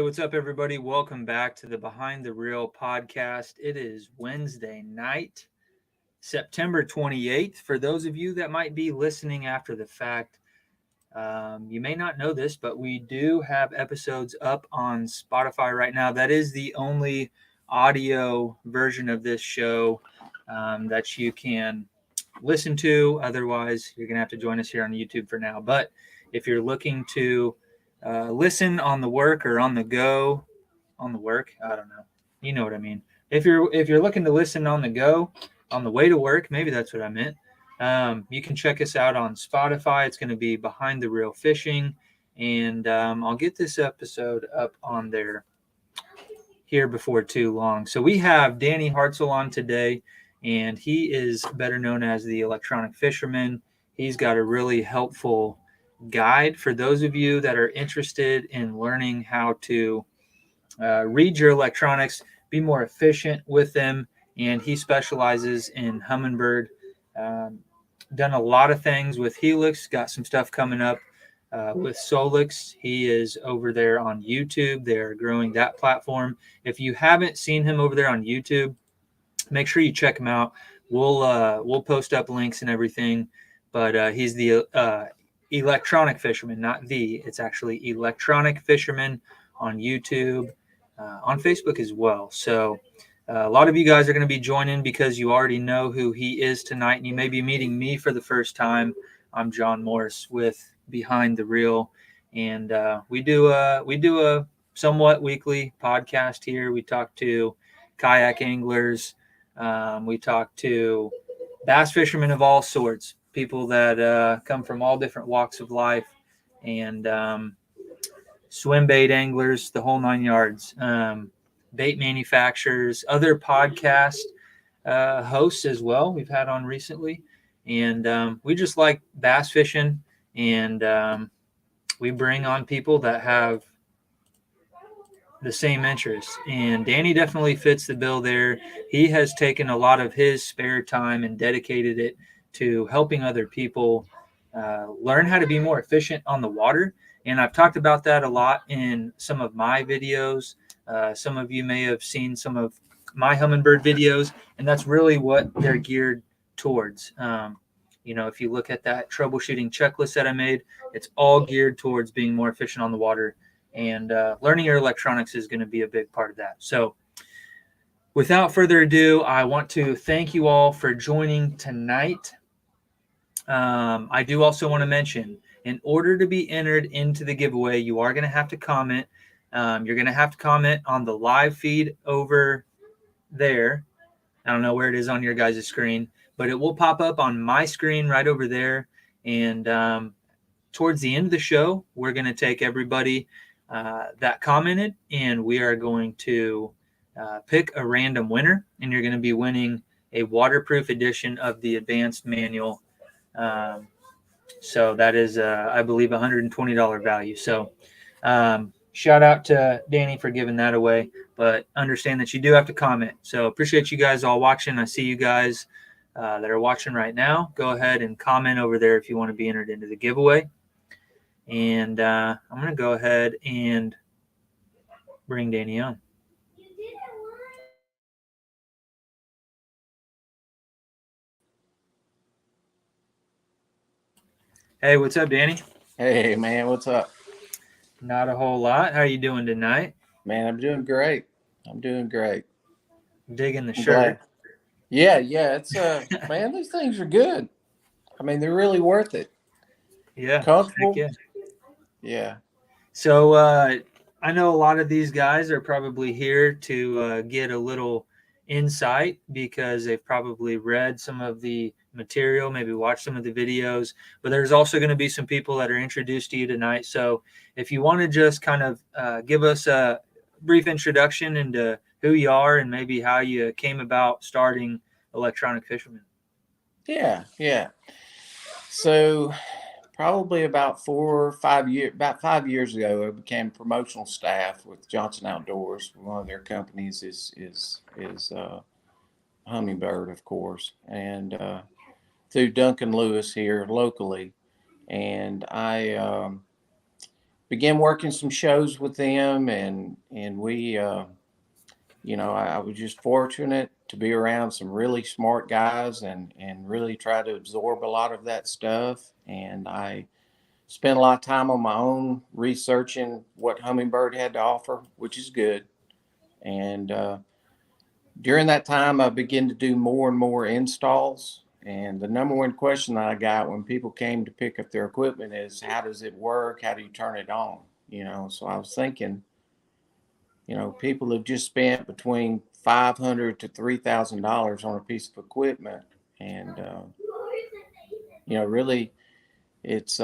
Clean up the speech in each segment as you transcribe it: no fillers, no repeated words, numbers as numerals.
what's up, everybody? Welcome back to the Behind the Reel podcast. It is Wednesday night, September 28th. For those of you that might be listening after the fact, you may not know this, but we do have episodes up on Spotify right now. That is the only audio version of this show that you can listen to. Otherwise, you're going to have to join us here on YouTube for now. But if you're looking to listen on the work or on the go, on the work, I don't know. You know what I mean. If you're looking to listen on the go, on the way to work, maybe that's what I meant. You can check us out on Spotify. It's going to be Behind the Reel Fishing, and I'll get this episode up on there here before too long. So we have Danny Hartsell on today, and he is better known as the Electronic Fisherman. He's got a really helpful guide for those of you that are interested in learning how to read your electronics, be more efficient with them. And he specializes in Humminbird. Done a lot of things with Helix, got some stuff coming up with Solix. He is over there on YouTube. They're growing that platform. If you haven't seen him over there on YouTube, make sure you check him out. We'll post up links and everything. But he's the Electronic Fisherman, not the. It's actually Electronic Fisherman on YouTube, on Facebook as well. So a lot of you guys are going to be joining because you already know who he is tonight, and you may be meeting me for the first time. I'm John Morris with Behind the Reel, and we do a somewhat weekly podcast here. We talk to kayak anglers, we talk to bass fishermen of all sorts, people that come from all different walks of life, and swim bait anglers, the whole nine yards. Bait manufacturers, other podcast hosts as well we've had on recently. And we just like bass fishing, and we bring on people that have the same interests. And Danny definitely fits the bill there. He has taken a lot of his spare time and dedicated it to helping other people learn how to be more efficient on the water. And I've talked about that a lot in some of my videos. Some of you may have seen some of my Humminbird videos, and that's really what they're geared towards. If you look at that troubleshooting checklist that I made, it's all geared towards being more efficient on the water, and learning your electronics is going to be a big part of that. So without further ado, I want to thank you all for joining tonight. I do also want to mention, in order to be entered into the giveaway, you are going to have to comment. You're going to have to comment on the live feed over there. I don't know where it is on your guys' screen, but it will pop up on my screen right over there. And towards the end of the show, we're going to take everybody that commented, and we are going to pick a random winner, and you're going to be winning a waterproof edition of the advanced manual. So that is, I believe, $120 value. So shout out to Danny for giving that away, but understand that you do have to comment. So appreciate you guys all watching. I see you guys that are watching right now. Go ahead and comment over there if you want to be entered into the giveaway. And I'm going to go ahead and bring Danny on. Hey, what's up, Danny? Hey, man, what's up? Not a whole lot. How are you doing tonight? Man, I'm doing great. Digging the shirt. Yeah, it's man, these things are good. I mean, they're really worth it. Yeah. Comfortable. Yeah. So I know a lot of these guys are probably here to get a little insight because they've probably read some of the material, maybe watched some of the videos, but there's also going to be some people that are introduced to you tonight. So if you want to just kind of give us a brief introduction into who you are and maybe how you came about starting Electronic Fisherman. Yeah. So probably about 5 years ago, I became promotional staff with Johnson Outdoors. One of their companies is Humminbird, of course, and through Duncan Lewis here locally. And I began working some shows with them, and we, I was just fortunate to be around some really smart guys and really try to absorb a lot of that stuff. And I spent a lot of time on my own researching what Humminbird had to offer, which is good. And during that time, I began to do more and more installs. And the number one question that I got when people came to pick up their equipment is, how does it work? How do you turn it on? So I was thinking, people have just spent between $500 to $3,000 on a piece of equipment, and really, it's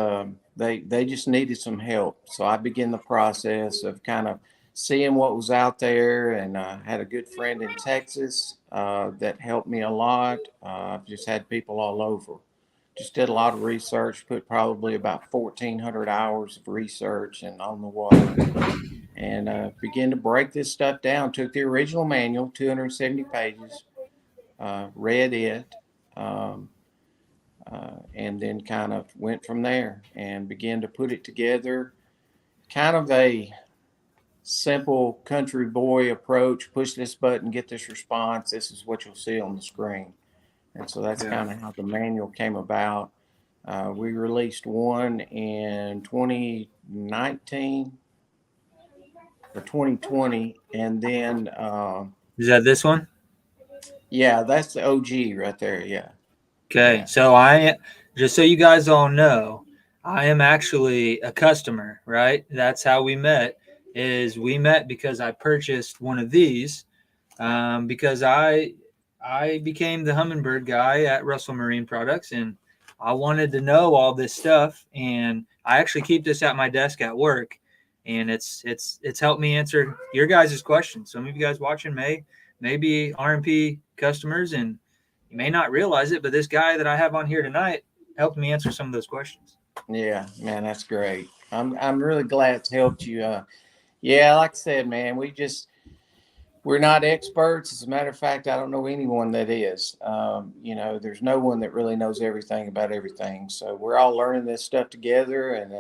they just needed some help. So I began the process of kind of seeing what was out there, and had a good friend in Texas that helped me a lot. I've just had people all over. Just did a lot of research, put probably about 1,400 hours of research and on the water, and began to break this stuff down. Took the original manual, 270 pages, read it, um, and then kind of went from there and began to put it together. Kind of a simple country boy approach: push this button, get this response. This is what you'll see on the screen. And so that's Yeah. kind of how the manual came about. We released one in 2019 or 2020, and then Is that this one? yeah, that's the OG right there. Yeah, Okay. yeah, So just so you guys all know, I am actually a customer, right? That's how we met. Is we met because I purchased one of these, because I became the Humminbird guy at Russell Marine Products, and I wanted to know all this stuff. And I actually keep this at my desk at work, and it's helped me answer your guys' questions. Some of you guys watching may be RMP customers, and you may not realize it, but this guy that I have on here tonight helped me answer some of those questions. yeah. Man, that's great. I'm really glad it's helped you. Yeah, like I said, man, we're not experts. As a matter of fact, I don't know anyone that is. There's no one that really knows everything about everything. So we're all learning this stuff together, and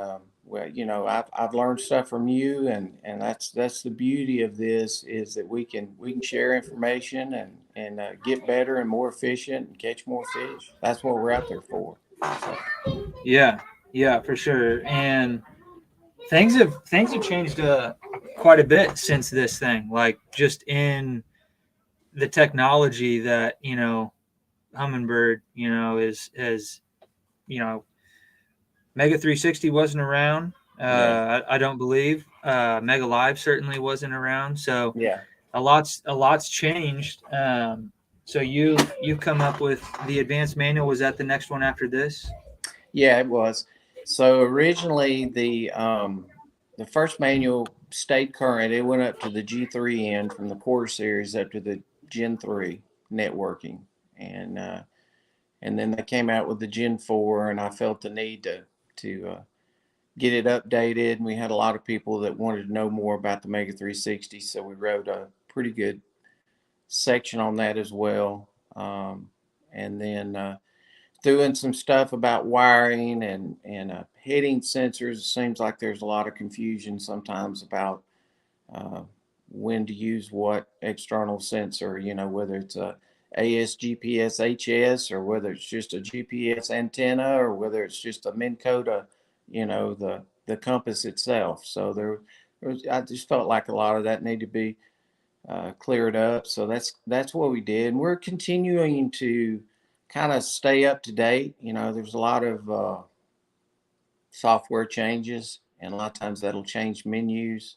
well, I've learned stuff from you, and that's the beauty of this, is that we can share information and get better and more efficient and catch more fish. That's what we're out there for. So Yeah, yeah, for sure. And things have changed quite a bit since this thing. Like just in the technology that Humminbird is you know Mega 360 wasn't around. yeah, I don't believe Mega Live certainly wasn't around. So yeah. a lot's changed. So you come up with the advanced manual. Was that the next one after this? Yeah, it was. So originally the first manual stayed current. It went up to the G3N from the Core series up to the Gen 3 networking. And and then they came out with the Gen 4, and I felt the need to get it updated, and we had a lot of people that wanted to know more about the Mega 360, so we wrote a pretty good section on that as well. And then doing some stuff about wiring and heating sensors. It seems like there's a lot of confusion sometimes about uh, when to use what external sensor. Whether it's a ASGPS HS, or whether it's just a GPS antenna, or whether it's just a Minn Kota, the compass itself. So I just felt like a lot of that needed to be cleared up. So that's what we did, and we're continuing to kind of stay up to date. There's a lot of software changes, and a lot of times that'll change menus.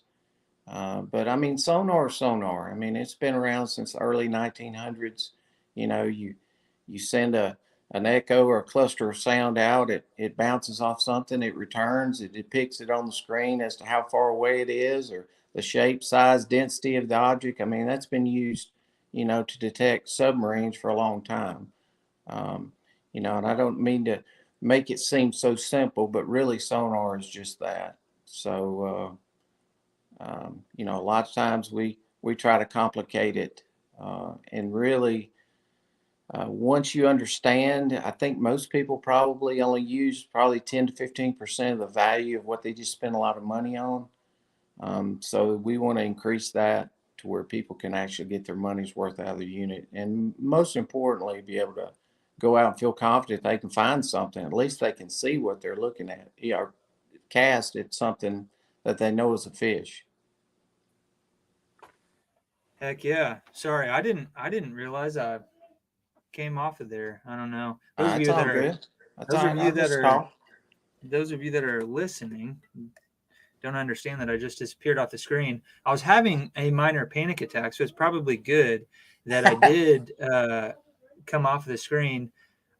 But I mean, sonar. I mean, it's been around since the early 1900s. You send an echo or a cluster of sound out. It bounces off something. It returns. It depicts it on the screen as to how far away it is, or the shape, size, density of the object. I mean, that's been used, to detect submarines for a long time. Um, and I don't mean to make it seem so simple, but really sonar is just that. So, a lot of times we try to complicate it, and really Once you understand, I think most people probably only use probably 10 to 15% of the value of what they just spend a lot of money on. So we want to increase that to where people can actually get their money's worth out of the unit. And most importantly, be able to go out and feel confident they can find something. At least they can see what they're looking at. Cast at something that they know is a fish. Heck yeah. Sorry, I didn't realize I came off of there. I don't know. It's all good. That's Those all of right. you I'll that just are talk. those of you that are listening don't understand that I just disappeared off the screen. I was having a minor panic attack, so it's probably good that I did come off the screen.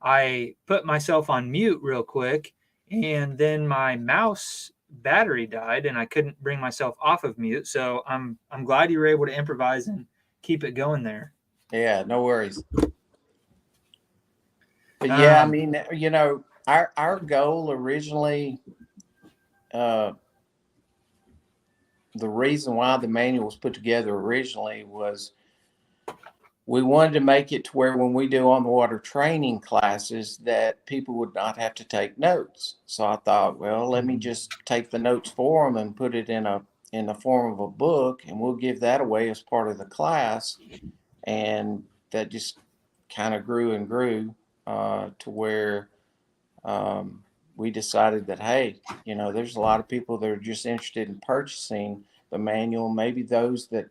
I put myself on mute real quick, and then my mouse battery died, and I couldn't bring myself off of mute. So I'm glad you were able to improvise and keep it going there. Yeah, no worries. But yeah, I Um, mean, our goal originally, uh, the reason why the manual was put together originally was we wanted to make it to where when we do on the water training classes that people would not have to take notes. So I thought, well, let me just take the notes for them and put it in the form of a book, and we'll give that away as part of the class. And that just kind of grew and grew to where we decided that, hey, there's a lot of people that are just interested in purchasing the manual. Maybe those that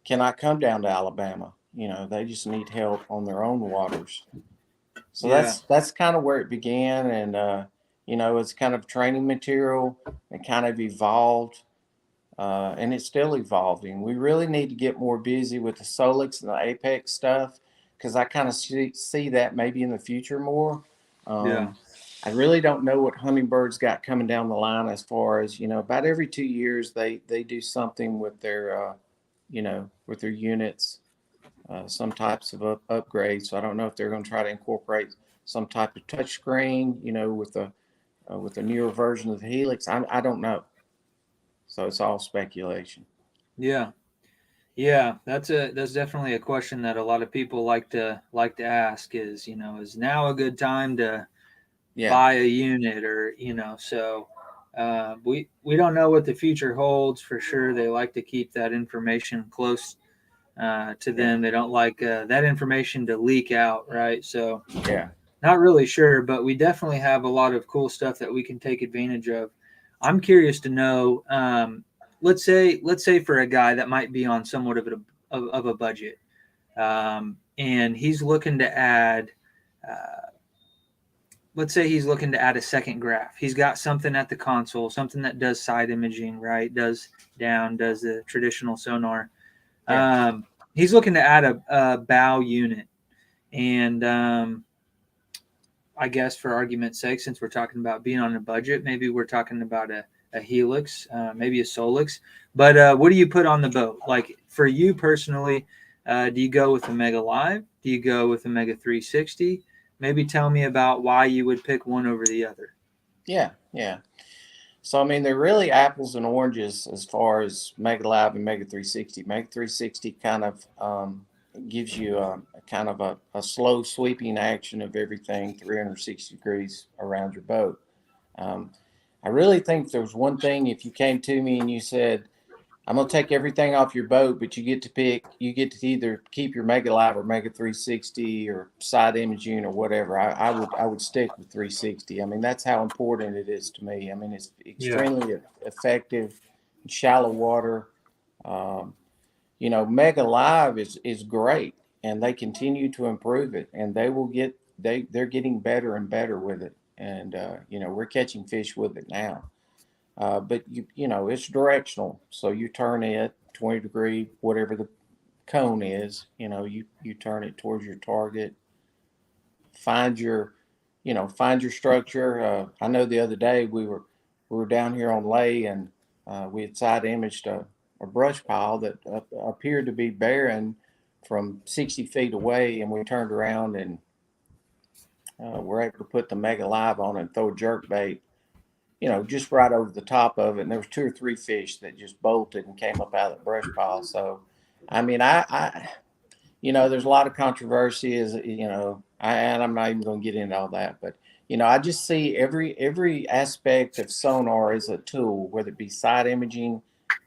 cannot come down to Alabama, they just need help on their own waters. So yeah, that's kind of where it began, and it's kind of training material and kind of evolved, and it's still evolving. We really need to get more busy with the Solix and the Apex stuff because I kind of see that maybe in the future more. yeah, I really don't know what Humminbird's got coming down the line as far as, about every 2 years they do something with their, with their units, some types of upgrades. So I don't know if they're going to try to incorporate some type of touchscreen, with a newer version of the Helix. I don't know. So it's all speculation. yeah. Yeah, that's definitely a question that a lot of people like to ask is, is now a good time to Yeah. buy a unit or, so we don't know what the future holds for sure. They like to keep that information close to Yeah. them. They don't like that information to leak out, right? So Yeah. not really sure, but we definitely have a lot of cool stuff that we can take advantage of. I'm curious to know. Let's say for a guy that might be on somewhat of a budget, and he's looking to add. Let's say he's looking to add a second graph. He's got something at the console, something that does side imaging, right? Does down, does the traditional sonar. Yeah. He's looking to add a bow unit, and I guess for argument's sake, since we're talking about being on a budget, maybe we're talking about a Helix, maybe a Solix. But what do you put on the boat? Like for you personally, do you go with a Mega Live? Do you go with a Mega 360? Maybe tell me about why you would pick one over the other. Yeah. Yeah. So I mean, they're really apples and oranges as far as Mega Lab and Mega 360. Mega 360 kind of gives you a kind of a slow sweeping action of everything 360 degrees around your boat. Um, I really think there's one thing if you came to me and you said, I'm gonna take everything off your boat, but you get to either keep your Mega Live or Mega 360 or side imaging or whatever. I would stick with 360. I mean, that's how important it is to me. I mean, it's Yeah, extremely effective in shallow water. Um, Mega Live is great, and they continue to improve it, and they're getting better and better with it, and we're catching fish with it now. But it's directional. So you turn it 20 degree, whatever the cone is, you turn it towards your target, find your, find your structure. I know the other day we were down here on lay and we had side imaged a brush pile that appeared to be barren from 60 feet away. And we turned around and we're able to put the Mega Live on and throw a jerk bait, just right over the top of it. And there was two or three fish that just bolted and came up out of the brush pile. So, I mean, there's a lot of controversy. Is And I'm not even going to get into all that, but I just see every aspect of sonar as a tool, whether it be side imaging,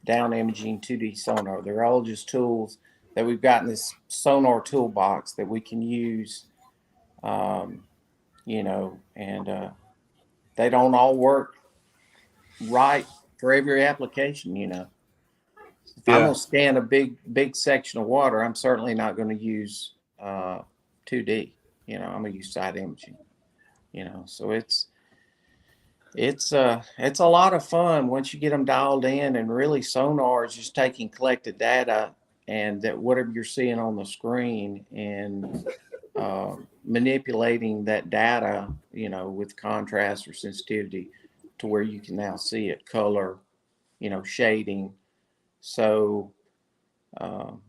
down imaging, 2D sonar. They're all just tools that we've got in this sonar toolbox that we can use, um, and they don't all work right for every application. If I'm Yeah. going to scan a big section of water, I'm certainly not going to use 2D. I'm going to use side imaging. So it's a lot of fun once you get them dialed in, and really sonar is just taking collected data and that whatever you're seeing on the screen and manipulating that data, with contrast or sensitivity to where you can now see it, color, shading. So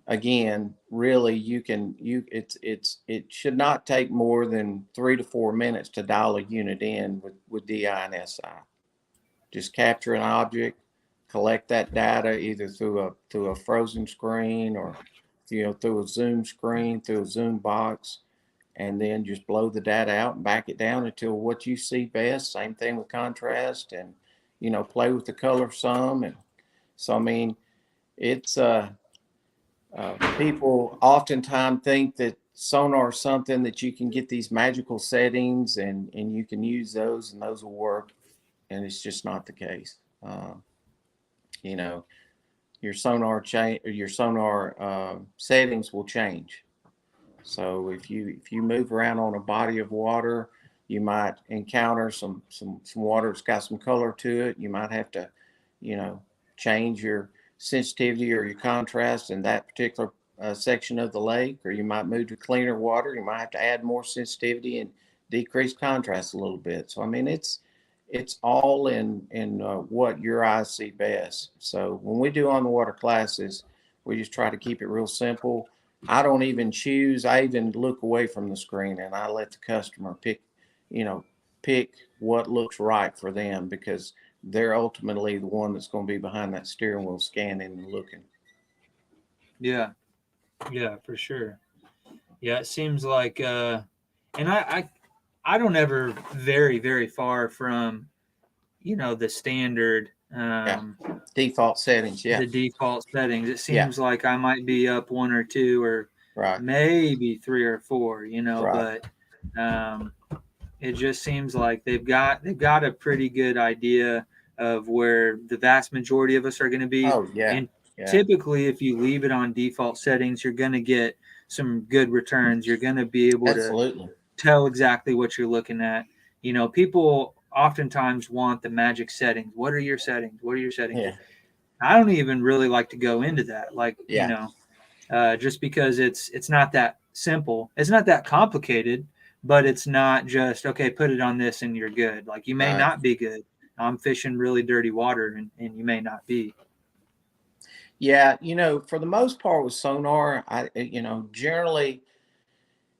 again, really, it should not take more than 3 to 4 minutes to dial a unit in with DI and SI. Just capture an object, collect that data either through a frozen screen or through a zoom screen, through a zoom box, and then just blow the data out and back it down until what you see best. Same thing with contrast, and play with the color some. And so I mean, it's people oftentimes think that sonar is something that you can get these magical settings and you can use those and those will work, and it's just not the case. You know, your sonar settings will change. So if you move around on a body of water, you might encounter some water that's got some color to it. You might have to, you know, change your sensitivity or your contrast in that particular section of the lake, or you might move to cleaner water. You might have to add more sensitivity and decrease contrast a little bit. So I mean, it's all in what your eyes see best. So when we do on the water classes, we just try to keep it real simple. I don't even choose. I even look away from the screen and I let the customer you know, pick what looks right for them, because they're ultimately the one that's going to be behind that steering wheel scanning and looking. Yeah. Yeah, for sure. Yeah, it seems like and I don't ever vary very far from, the standard Yeah. Default settings. Yeah. the default settings. It Yeah. seems like I might be up one or two or Right. maybe three or four, Right. but um, it just seems like they've got a pretty good idea of where the vast majority of us are going to be. Oh, yeah. And Yeah. typically, if you leave it on default settings, you're going to get some good returns. You're going to be able to Absolutely. tell exactly what you're looking at. People oftentimes want the magic settings. What are your settings? What are your settings? Yeah. I don't even really like to go into that. Like, Yeah. just because it's not that simple. It's not that complicated, but it's not just okay, put it on this and you're good. Like you may Right. not be good. I'm fishing really dirty water and you may not be. Yeah. For the most part with sonar, generally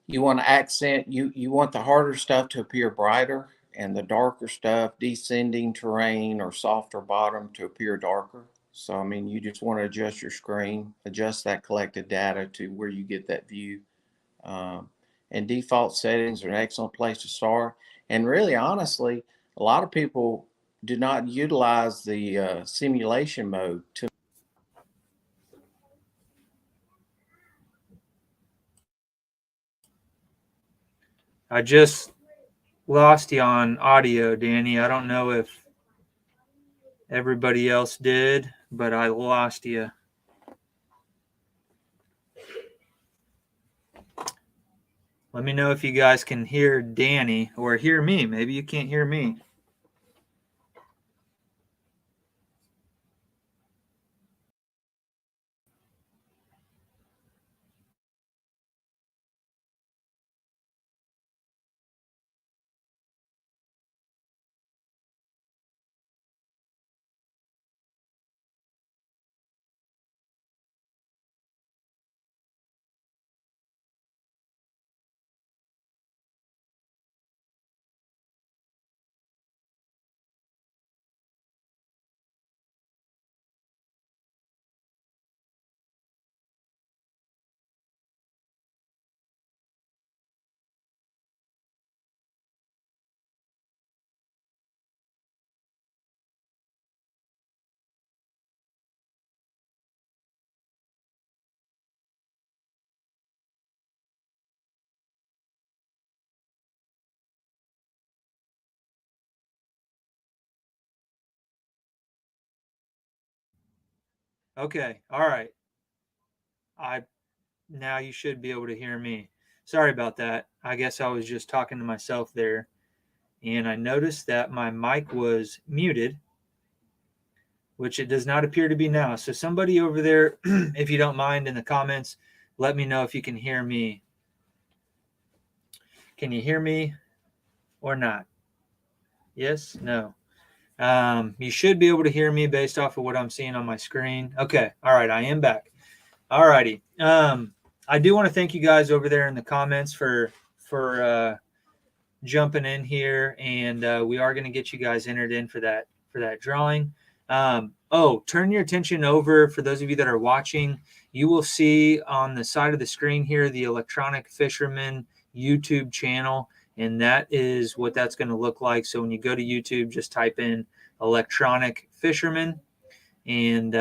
you want to accent, you want the harder stuff to appear brighter and the darker stuff, descending terrain or softer bottom, to appear darker. So I mean, you just want to adjust your screen, adjust that collected data to where you get that view. um, and default settings are an excellent place to start. And really, honestly, a lot of people do not utilize the simulation mode to. I just lost you on audio, Danny. I don't know if everybody else did, but I lost you. Let me know if you guys can hear Danny or hear me. Maybe you can't hear me. Okay. All right. Now you should be able to hear me. Sorry about that. I guess I was just talking to myself there, and I noticed that my mic was muted, which it does not appear to be now. So somebody over there, if you don't mind, in the comments, let me know if you can hear me. Can you hear me or not? Yes? No? You should be able to hear me based off of what I'm seeing on my screen. Okay. All right. I am back. All righty. I do want to thank you guys over there in the comments for jumping in here, and we are going to get you guys entered in for that drawing. Turn your attention over, for those of you that are watching, you will see on the side of the screen here the Electronic Fisherman YouTube channel, and that is what that's going to look like. So when you go to YouTube, just type in Electronic Fisherman and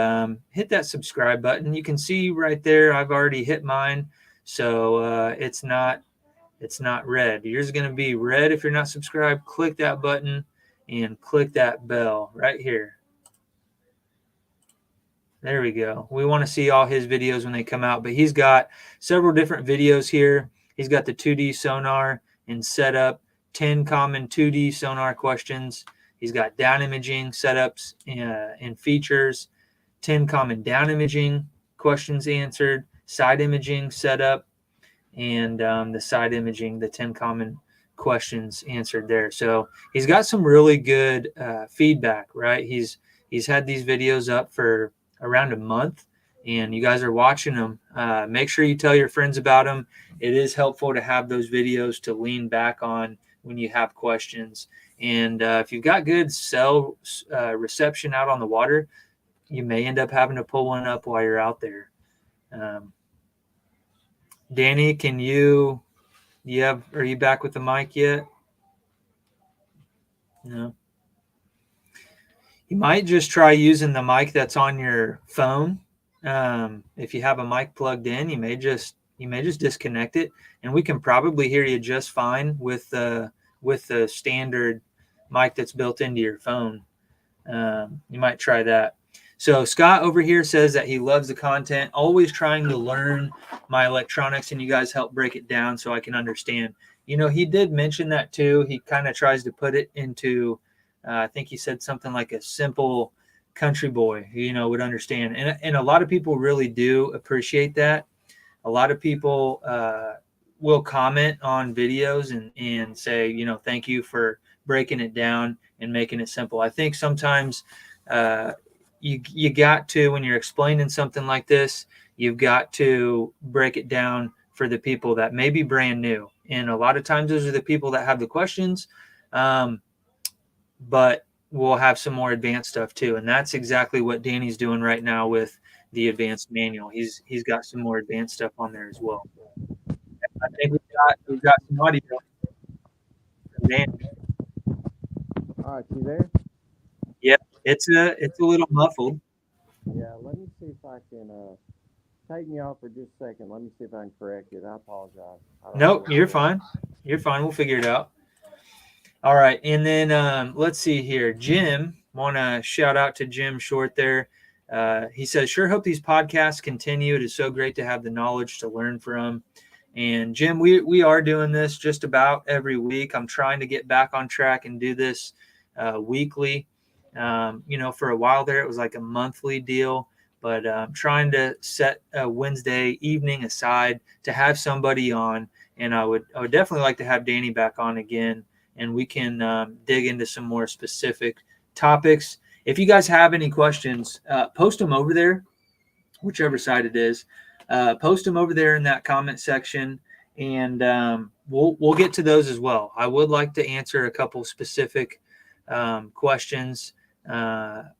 hit that subscribe button. You can see right there I've already hit mine, so it's not red. Yours is going to be red if you're not subscribed. Click that button and click that bell right here. There we go. We want to see all his videos when they come out, but he's got several different videos here. He's got the 2D sonar and setup, 10 common 2D sonar questions. He's got down imaging setups and features, 10 common down imaging questions answered, side imaging setup, and the side imaging, the 10 common questions answered there. So he's got some really good feedback, right? He's had these videos up for around a month, and you guys are watching them. Make sure you tell your friends about them. It is helpful to have those videos to lean back on when you have questions. And if you've got good cell reception out on the water, you may end up having to pull one up while you're out there. Danny, are you back with the mic yet? No. You might just try using the mic that's on your phone. If you have a mic plugged in, you may just disconnect it, and we can probably hear you just fine with the standard mic that's built into your phone. You might try that. So Scott over here says that he loves the content, always trying to learn my electronics, and you guys help break it down so I can understand. You know, he did mention that too. He kind of tries to put it into, I think he said something like a simple country boy, would understand. And a lot of people really do appreciate that. A lot of people will comment on videos and say, thank you for breaking it down and making it simple. I think sometimes you got to, when you're explaining something like this, you've got to break it down for the people that may be brand new. And a lot of times those are the people that have the questions, but we'll have some more advanced stuff too. And that's exactly what Danny's doing right now with the advanced manual. He's got some more advanced stuff on there as well. I think we've got some audio from Danny. All right, you there? Yep, it's a little muffled. Yeah, let me see if I can take me off for just a second. Let me see if I can correct it. I apologize. Nope, you're fine. You're fine. We'll figure it out. All right, and then let's see here. Jim, want to shout out to Jim Short there. He says, sure hope these podcasts continue. It is so great to have the knowledge to learn from. And Jim, we are doing this just about every week. I'm trying to get back on track and do this weekly. For a while there, it was like a monthly deal, but I'm trying to set a Wednesday evening aside to have somebody on. And I would definitely like to have Danny back on again, and we can dig into some more specific topics. If you guys have any questions, post them over there, whichever side it is. Post them over there in that comment section, and we'll get to those as well. I would like to answer a couple specific questions that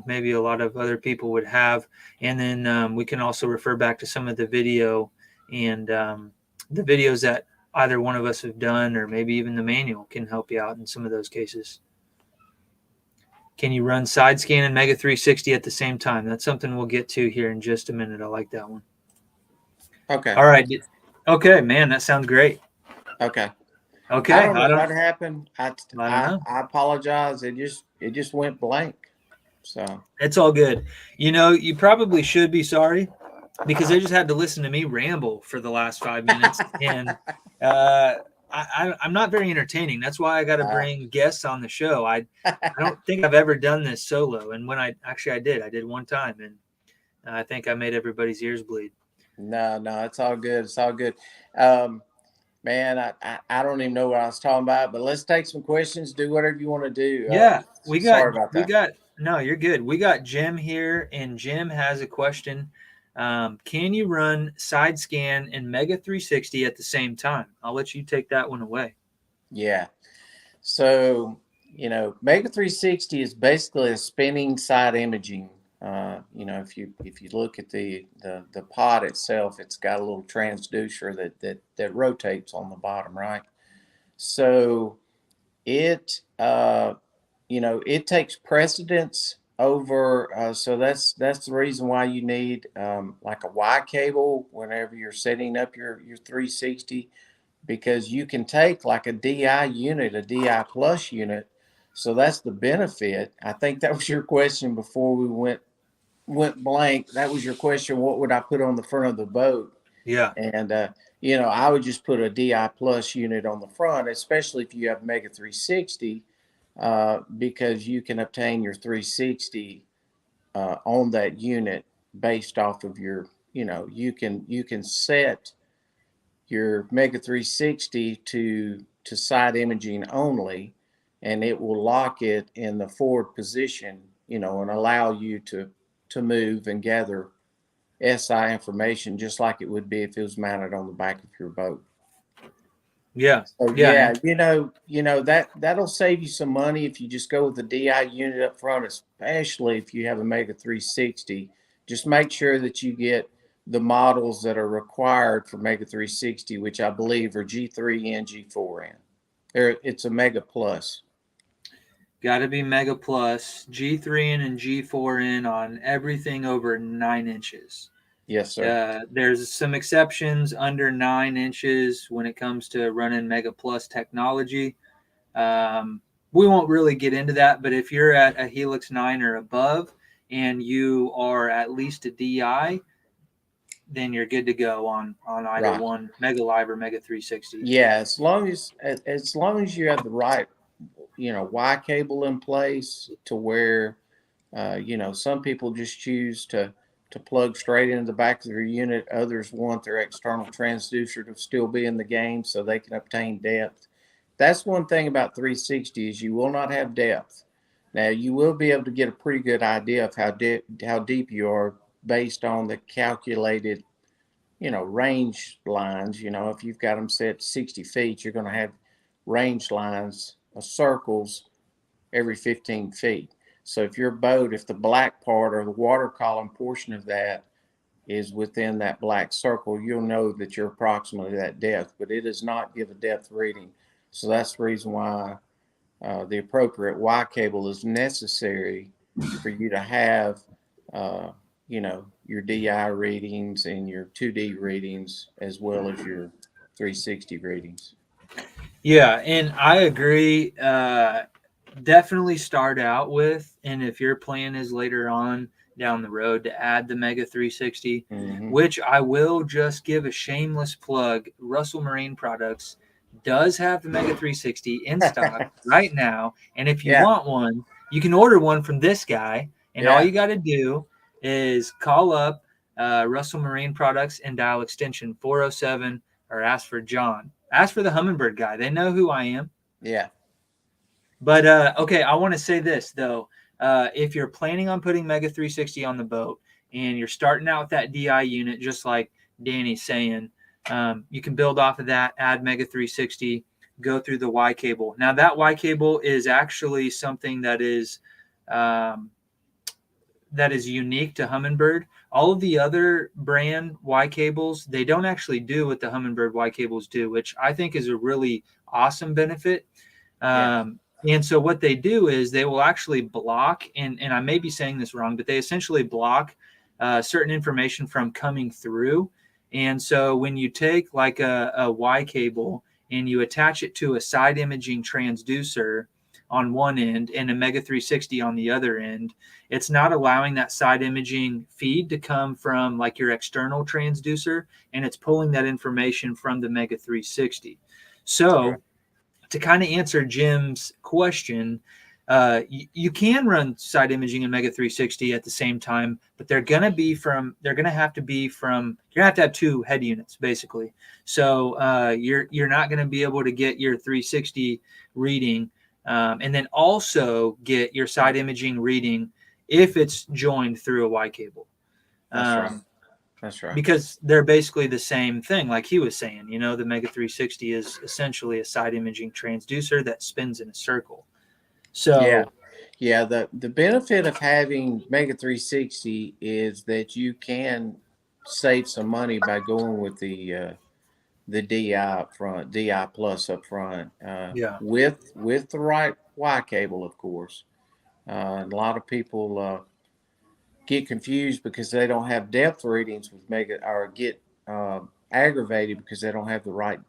maybe a lot of other people would have, and then we can also refer back to some of the video and the videos that either one of us have done, or maybe even the manual can help you out in some of those cases. Can you run side scan and Mega 360 at the same time? That's something we'll get to here in just a minute. I like that one. Okay. All right. Okay, man, that sounds great. Okay. Okay. I don't know what happened. I don't know. I apologize. It just went blank. So it's all good. You probably should be sorry because they just had to listen to me ramble for the last 5 minutes, and I'm not very entertaining. That's why I got to uh, bring guests on the show. I don't think I've ever done this solo, and when I did one time, and I think I made everybody's ears bleed. no, it's all good. It's all good. Um, Man, I don't even know what I was talking about, but let's take some questions. Do whatever you want to do. Yeah, Sorry about we that. got no, you're good. We got Jim here, and Jim has a question. Can you run side scan and Mega 360 at the same time? I'll let you take that one away. Yeah. So, Mega 360 is basically a spinning side imaging. If you look at the pod itself, it's got a little transducer that rotates on the bottom, right? So it takes precedence over. So that's the reason why you need like a Y cable whenever you're setting up your 360, because you can take like a DI unit, a DI plus unit. So that's the benefit. I think that was your question before we went blank. That was your question. What would I put on the front of the boat? Yeah, And I would just put a DI plus unit on the front, especially if you have Mega 360, because you can obtain your 360 on that unit based off of you can set your Mega 360 to side imaging only, and it will lock it in the forward position, and allow you to move and gather SI information just like it would be if it was mounted on the back of your boat. yeah, So yeah. yeah, that'll save you some money if you just go with the DI unit up front, especially if you have a Mega 360. Just make sure that you get the models that are required for Mega 360, which I believe are G3N, G4N. It's a Mega Plus. Got to be Mega Plus, G3N and G4N on everything over 9 inches. Yes, sir. There's some exceptions under 9 inches when it comes to running Mega Plus technology. We won't really get into that, but if you're at a Helix 9 or above and you are at least a DI, then you're good to go on either Right. one, Mega Live or Mega 360. Yeah, as long as you have the right, Y cable in place to where, some people just choose to plug straight into the back of their unit. Others want their external transducer to still be in the game so they can obtain depth. That's one thing about 360 is you will not have depth. Now you will be able to get a pretty good idea of how deep you are based on the calculated, range lines. If you've got them set 60 feet, you're going to have range lines of circles every 15 feet. So if the black part or the water column portion of that is within that black circle, you'll know that you're approximately that depth, but it does not give a depth reading. So that's the reason why the appropriate Y cable is necessary for you to have, your DI readings and your 2D readings as well as your 360 readings. Yeah, and I agree. Definitely start out with, and if your plan is later on down the road to add the Mega 360, Mm-hmm. which I will just give a shameless plug, Russell Marine Products does have the Mega 360 in stock right now. And if you Yeah, want one, you can order one from this guy. And all yeah, you got to do is call up Russell Marine Products and dial extension 407 or ask for John. Ask for the Humminbird guy. They know who I am. yeah. But okay, I want to say this though. If you're planning on putting Mega 360 on the boat and you're starting out with that DI unit, just like Danny's saying, you can build off of that, add Mega 360, go through the Y cable. Now that Y cable is actually something um, that is unique to Humminbird. All of the other brand Y cables, they don't actually do what the Humminbird Y cables do, which I think is a really awesome benefit. Yeah. And so what they do is they will actually block, and I may be saying this wrong, but they essentially block certain information from coming through. And so when you take like a Y cable and you attach it to a side imaging transducer, on one end and a Mega 360 on the other end, it's not allowing that side imaging feed to come from like your external transducer, and it's pulling that information from the Mega 360. So to kind of answer Jim's question, you can run side imaging and Mega 360 at the same time, but they're going to have to have two head units basically. So you're not going to be able to get your 360 reading and then also get your side imaging reading if it's joined through a Y cable. That's right. That's right. Because they're basically the same thing, like he was saying. The Mega 360 is essentially a side imaging transducer that spins in a circle. So yeah. The benefit of having Mega 360 is that you can save some money by going with the DI up front, DI plus up front, yeah, with the right Y cable, of course. A lot of people get confused because they don't have depth readings with Mega, or get aggravated because they don't have the right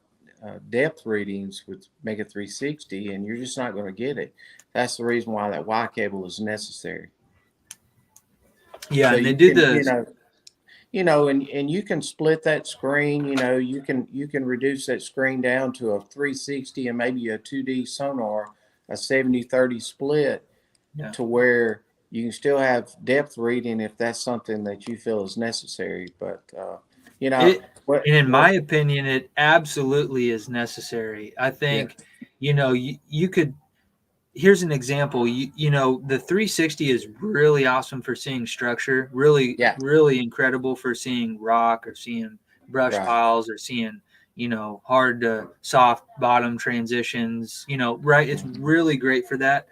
depth readings with Mega 360, and you're just not going to get it. That's the reason why that Y cable is necessary. yeah, So and they you do can, the and you can split that screen. You can reduce that screen down to a 360 and maybe a 2D sonar, a 70-30 split, yeah. to where you can still have depth reading if that's something that you feel is necessary. But you know It, what and in what my opinion, it absolutely is necessary. I yeah, think, you could. Here's an example. The 360 is really awesome for seeing structure. Really, yeah, really incredible for seeing rock or seeing brush right, piles or seeing hard to soft bottom transitions. Right? It's really great for that.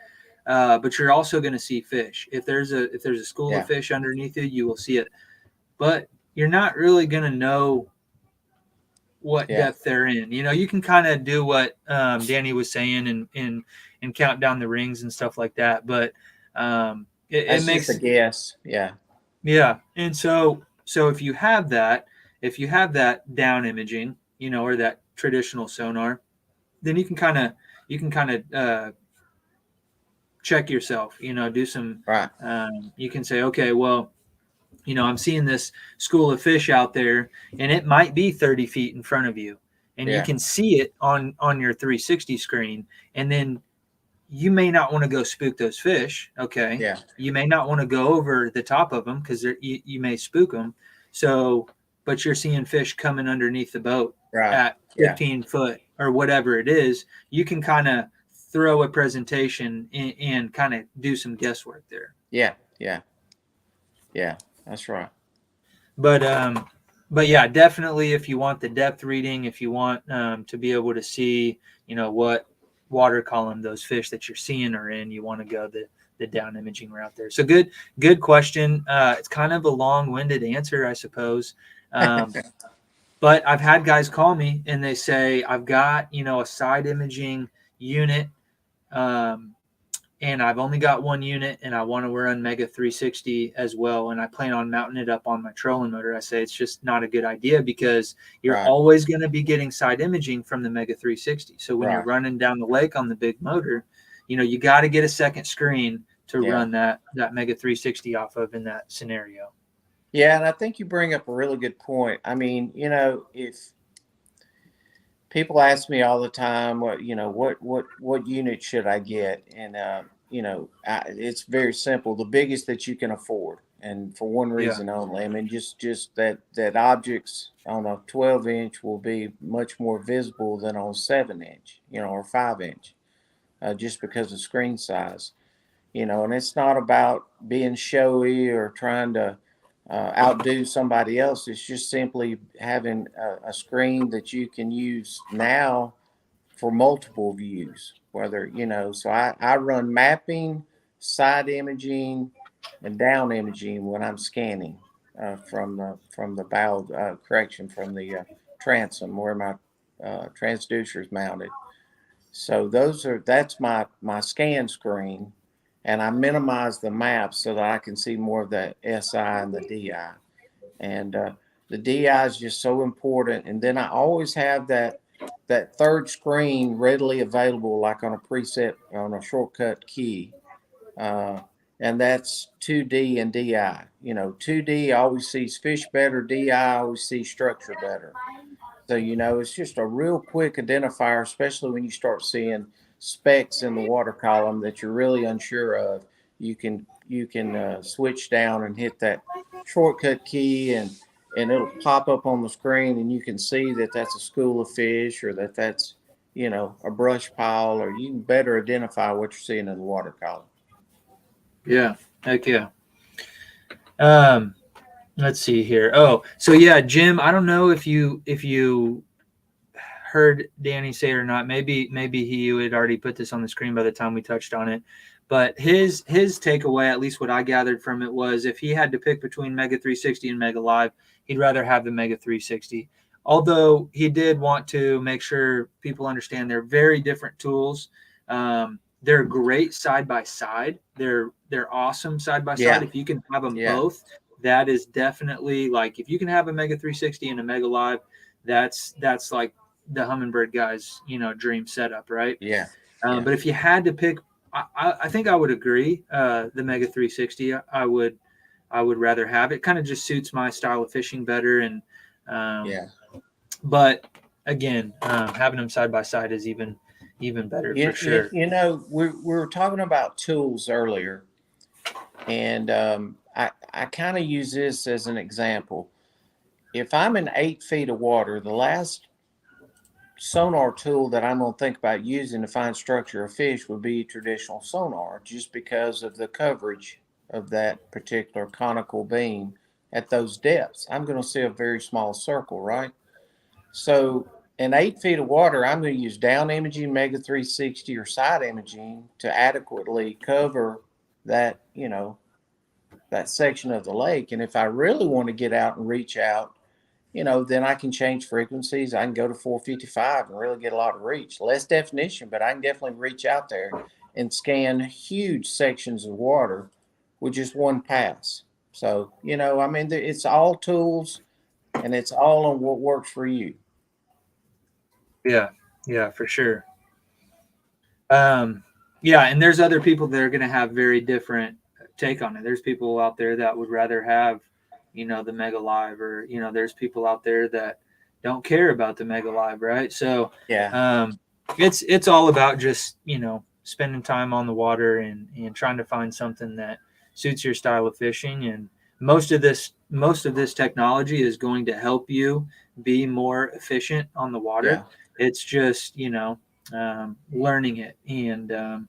But you're also going to see fish. If there's a school of yeah, fish underneath you, you will see it. But you're not really going to know what yeah. depth they're in. You can kind of do what Danny was saying and count down the rings and stuff like that. But it That's just a makes guess. Yeah, yeah. And so if you have that down imaging, or that traditional sonar, then you can kind of check yourself. Do some. right. You can say, okay, well, I'm seeing this school of fish out there, and it might be 30 feet in front of you, and you Yeah, can see it on your 360 screen, and then you may not want to go spook those fish. Okay, yeah, you may not want to go over the top of them because you may spook them. So, but you're seeing fish coming underneath the boat right. at Yeah, 15 foot or whatever it is. You can kind of throw a presentation and kind of do some guesswork there. yeah, yeah, yeah. That's right. But yeah, definitely if you want the depth reading, if you want to be able to see, what water column those fish that you're seeing are in, you want to go the down imaging route there. So good question. It's kind of a long-winded answer, I suppose. But I've had guys call me and they say, I've got, a side imaging unit. Um, and I've only got one unit and I want to run Mega 360 as well. And I plan on mounting it up on my trolling motor. I say it's just not a good idea because you're Right, always going to be getting side imaging from the Mega 360. So when you're right. running down the lake on the big motor, you got to get a second screen to Yeah, run that Mega 360 off of in that scenario. yeah. And I think you bring up a really good point. I mean, if people ask me all the time, what unit should I get? And it's very simple. The biggest that you can afford, and for one Yeah. reason only. I mean, just that objects on a 12-inch will be much more visible than on 7-inch, or 5-inch, just because of screen size. And it's not about being showy or trying to outdo somebody else. It's just simply having a screen that you can use now for multiple views. So I run mapping, side imaging, and down imaging when I'm scanning from the bow correction from the transom where my transducer is mounted. So that's my scan screen, and I minimize the maps so that I can see more of the SI and the DI. And the DI is just so important. And then I always have that that third screen readily available, like on a preset on a shortcut key, uh, and that's 2D and DI. 2D always sees fish better. DI always sees structure better. So, it's just a real quick identifier, especially when you start seeing specks in the water column that you're really unsure of. You can switch down and hit that shortcut key, and it'll pop up on the screen, and you can see that that's a school of fish, or that's a brush pile, or you can better identify what you're seeing in the water column. Yeah. Heck yeah. Um, let's see here. Oh, so yeah, Jim, I don't know if you heard Danny say it or not. Maybe he had already put this on the screen by the time we touched on it. But his takeaway, at least what I gathered from it, was if he had to pick between Mega 360 and Mega Live, he'd rather have the Mega 360. Although he did want to make sure people understand they're very different tools. They're great side by side. They're awesome side by side. Yeah, If you can have them yeah, both, that is definitely like if you can have a Mega 360 and a Mega Live, that's like the Humminbird guys, dream setup, right? yeah, yeah, But if you had to pick, I think I would agree. The Mega 360, I would rather have it. Kind of just suits my style of fishing better, and yeah. but again, having them side by side is even better for sure. We were talking about tools earlier, and I kind of use this as an example. If I'm in 8 feet of water, the last sonar tool that I'm going to think about using to find structure of fish would be traditional sonar, just because of the coverage of that particular conical beam at those depths. I'm going to see a very small circle, right? So in 8 feet of water, I'm going to use down imaging, Mega 360, or side imaging to adequately cover that, that section of the lake. And if I really want to get out and reach out, then I can change frequencies. I can go to 455 and really get a lot of reach. Less definition, but I can definitely reach out there and scan huge sections of water with just one pass. So, it's all tools, and it's all on what works for you. Yeah, yeah, for sure. Um, yeah, and there's other people that are going to have very different take on it. There's people out there that would rather have, the Mega Live, or there's people out there that don't care about the Mega Live, right? So, Yeah. it's all about just spending time on the water, and trying to find something that suits your style of fishing. And most of this technology is going to help you be more efficient on the water. Yeah. It's just learning it, and a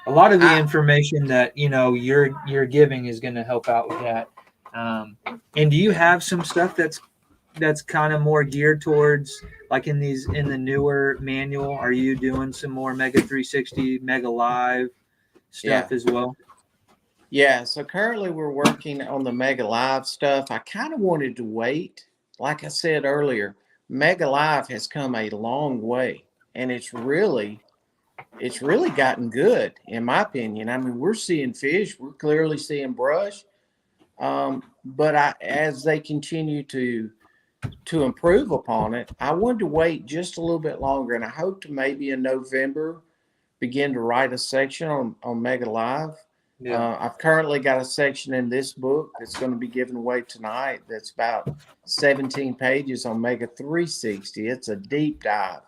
lot of the I, information that you're giving is going to help out with that. And do you yeah. have some stuff that's kind of more geared towards, like in the newer manual? Are you doing some more Mega 360, Mega Live Yeah. stuff as well? Yeah. So currently we're working on the Mega Live stuff. I kind of wanted to wait. Like I said earlier, Mega Live has come a long way, and it's really gotten good, in my opinion. I mean, we're seeing fish, we're clearly seeing brush. But as they continue to improve upon it, I wanted to wait just a little bit longer, and I hope to maybe in November begin to write a section on Mega Live. Yeah. I've currently got a section in this book that's going to be given away tonight. That's about 17 pages on Mega 360. It's a deep dive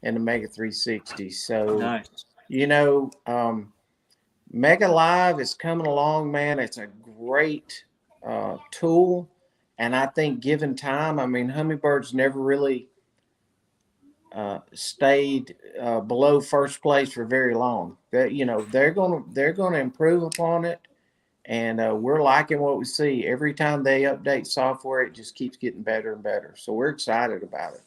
into Mega 360. So, Nice. you know, um, Mega Live is coming along, man. It's a great tool. And I think given time, I mean, hummingbirds never really stayed below first place for very long. They're gonna improve upon it, and we're liking what we see. Every time they update software, it just keeps getting better and better. So we're excited about it.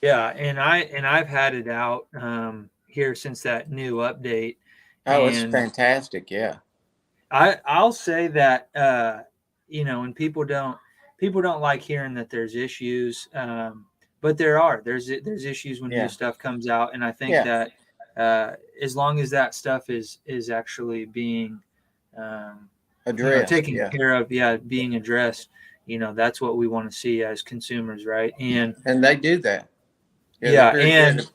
Yeah, and I've had it out here since that new update, Oh, it's and fantastic. Yeah, I'll say that and people don't like hearing that there's issues, but there's issues when new yeah, stuff comes out, and I think yeah. that as long as that stuff is actually being Addressed. taken Yeah, care of, yeah, being addressed, that's what we want to see as consumers, right? And and they do that. Yeah, they're Yeah, very and good.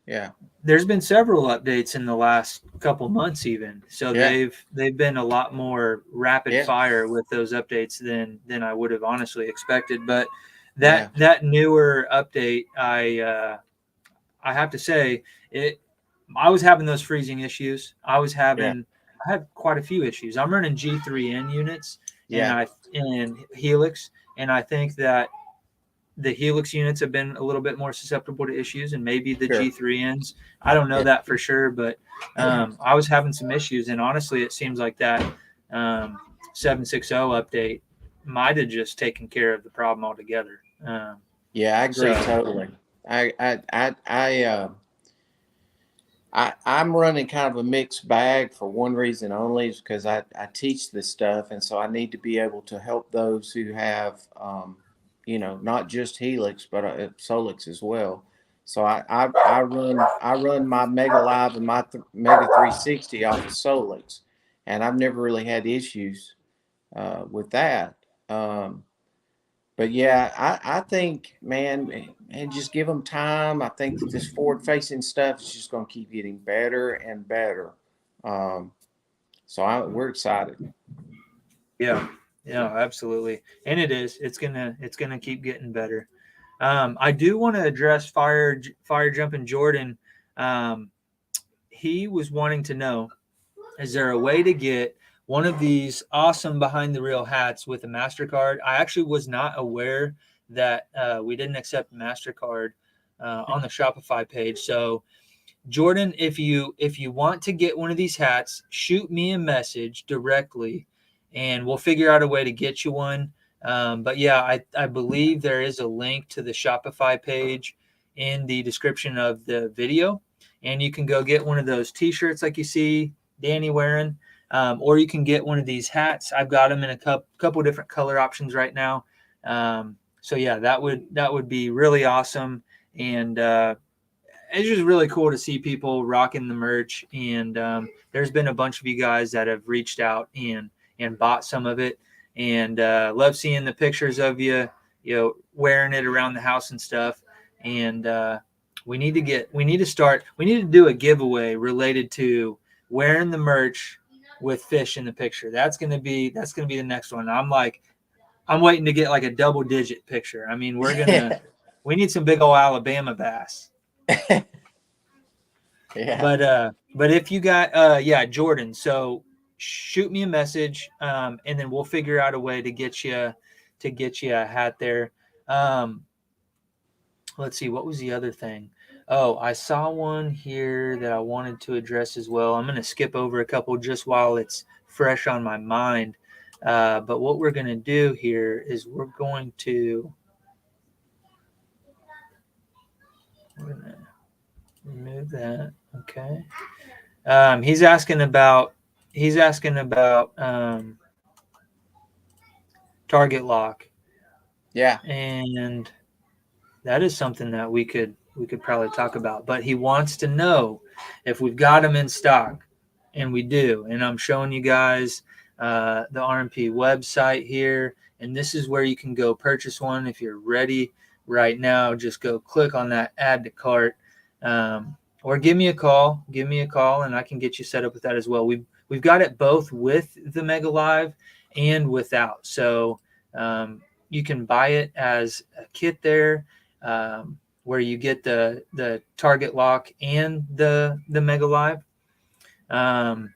Yeah, there's been several updates in the last couple months even. So yeah, they've been a lot more rapid yeah, fire with those updates than I would have honestly expected. But yeah, that newer update, I have to say it. I was having those freezing issues. yeah, I had quite a few issues. I'm running G3N units and yeah. Helix, and I think that the Helix units have been a little bit more susceptible to issues, and maybe the Sure. G3Ns. I don't know Yeah. that for sure, but I was having some issues, and honestly, it seems like that 760 update might have just taken care of the problem altogether. Yeah, I agree So totally. I I I I I'm running kind of a mixed bag for one reason only is because I teach this stuff, and so I need to be able to help those who have, not just Helix but Solix as well. So I run my Mega Live and my Mega 360 off of Solix, and I've never really had issues with that. Um, but yeah, I think, man, and just give them time. I think that this forward facing stuff is just going to keep getting better and better. Um, we're excited. yeah, yeah, absolutely, and it is. It's gonna keep getting better. I do want to address fire jumping Jordan. Um, he was wanting to know: is there a way to get one of these awesome behind the reel hats with a Mastercard? I actually was not aware that we didn't accept Mastercard on the Shopify page. So Jordan, if you want to get one of these hats, shoot me a message directly, and we'll figure out a way to get you one. But yeah, I believe there is a link to the Shopify page in the description of the video, and you can go get one of those T-shirts like you see Danny wearing, or you can get one of these hats. I've got them in a couple different color options right now. So yeah, that would be really awesome, and it's just really cool to see people rocking the merch. And there's been a bunch of you guys that have reached out and bought some of it, and love seeing the pictures of wearing it around the house and stuff. And we need to do a giveaway related to wearing the merch with fish in the picture. That's gonna be the next one. I'm waiting to get like a double digit picture. I mean, we need some big old Alabama bass. Yeah. But if you got yeah, Jordan, so shoot me a message, and then we'll figure out a way to get you a hat there. Um, let's see, what was the other thing? Oh, I saw one here that I wanted to address as well. I'm going to skip over a couple just while it's fresh on my mind. But what we're going to do here is we're going to remove that. Okay. He's asking about target lock, Yeah. and that is something that we could probably talk about. But he wants to know if we've got them in stock, and we do. And I'm showing you guys the RMP website here, and this is where you can go purchase one if you're ready right now. Just go click on that add to cart, or give me a call. Give me a call, and I can get you set up with that as well. We've got it both with the Mega Live and without. So you can buy it as a kit there, where you get the target lock and the Mega Live. Um,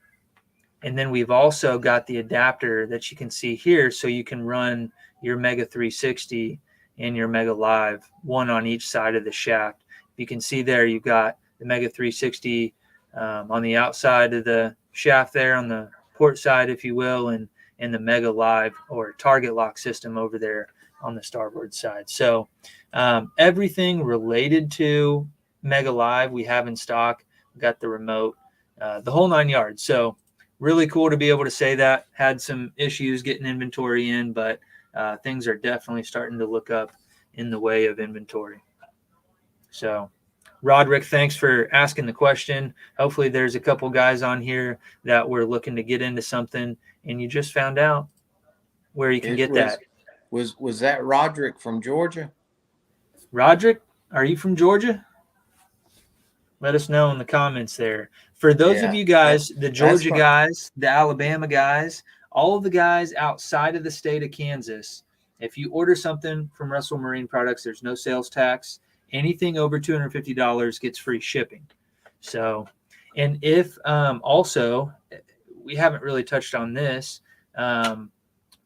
and then we've also got the adapter that you can see here, so you can run your Mega 360 and your Mega Live, one on each side of the shaft. You can see there you've got the Mega 360 on the outside of the shaft there, on the port side, if you will, and the Mega Live or target lock system over there on the starboard side. So everything related to Mega Live we have in stock. We got the remote, the whole 9 yards. So really cool to be able to say that. Had some issues getting inventory in, but things are definitely starting to look up in the way of inventory. So Roderick, thanks for asking the question. Hopefully there's a couple guys on here that were looking to get into something, and you just found out where you can It get that. was that Roderick from Georgia? Roderick, are you from Georgia? Let us know in the comments there. For those of Yeah. you guys, the That's Georgia fun. guys, the Alabama guys, all of the guys outside of the state of Kansas, if you order something from Russell Marine Products, there's no sales tax. Anything over $250 gets free shipping. So, and if also, we haven't really touched on this,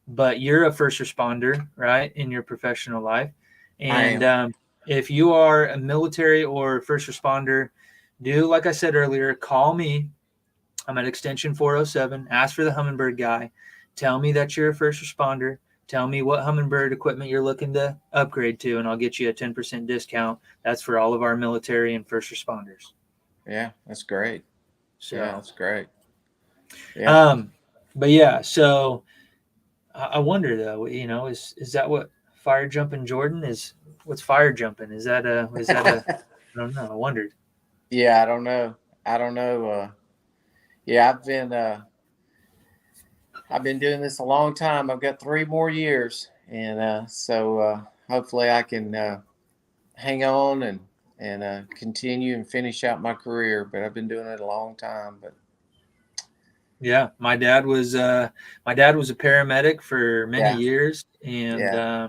but you're a first responder, right, in your professional life. I And am. if you are a military or first responder, do like I said earlier, call me. I'm at extension 407. Ask for the Humminbird guy. Tell me that you're a first responder. Tell me what Humminbird equipment you're looking to upgrade to, and I'll get you a 10% discount. That's for all of our military and first responders. Yeah, that's great. Yeah, So, that's great. Yeah. um, but yeah, so I wonder though, is that what fire jumping Jordan is? What's fire jumping? Is that a? I don't know. I wondered. Yeah, I don't know. I don't know. Yeah, I've been doing this a long time. I've got 3 more years, and so hopefully I can hang on and continue and finish out my career. But I've been doing it a long time. But Yeah, my dad was a paramedic for many yeah, years, and yeah,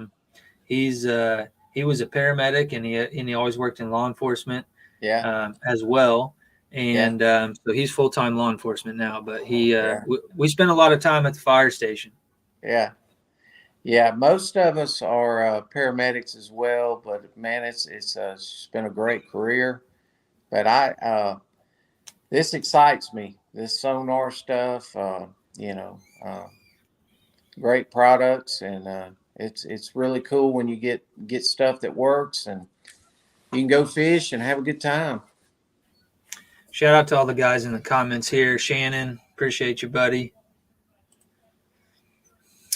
he was a paramedic, and he always worked in law enforcement yeah, as well. yeah, And so he's full time law enforcement now. But yeah, we spent a lot of time at the fire station. yeah. Yeah, most of us are paramedics as well, but man, it's been a great career. But this excites me. This sonar stuff, you know, uh, great products, and it's really cool when you get stuff that works, and you can go fish and have a good time. Shout out to all the guys in the comments here. Shannon, appreciate you, buddy.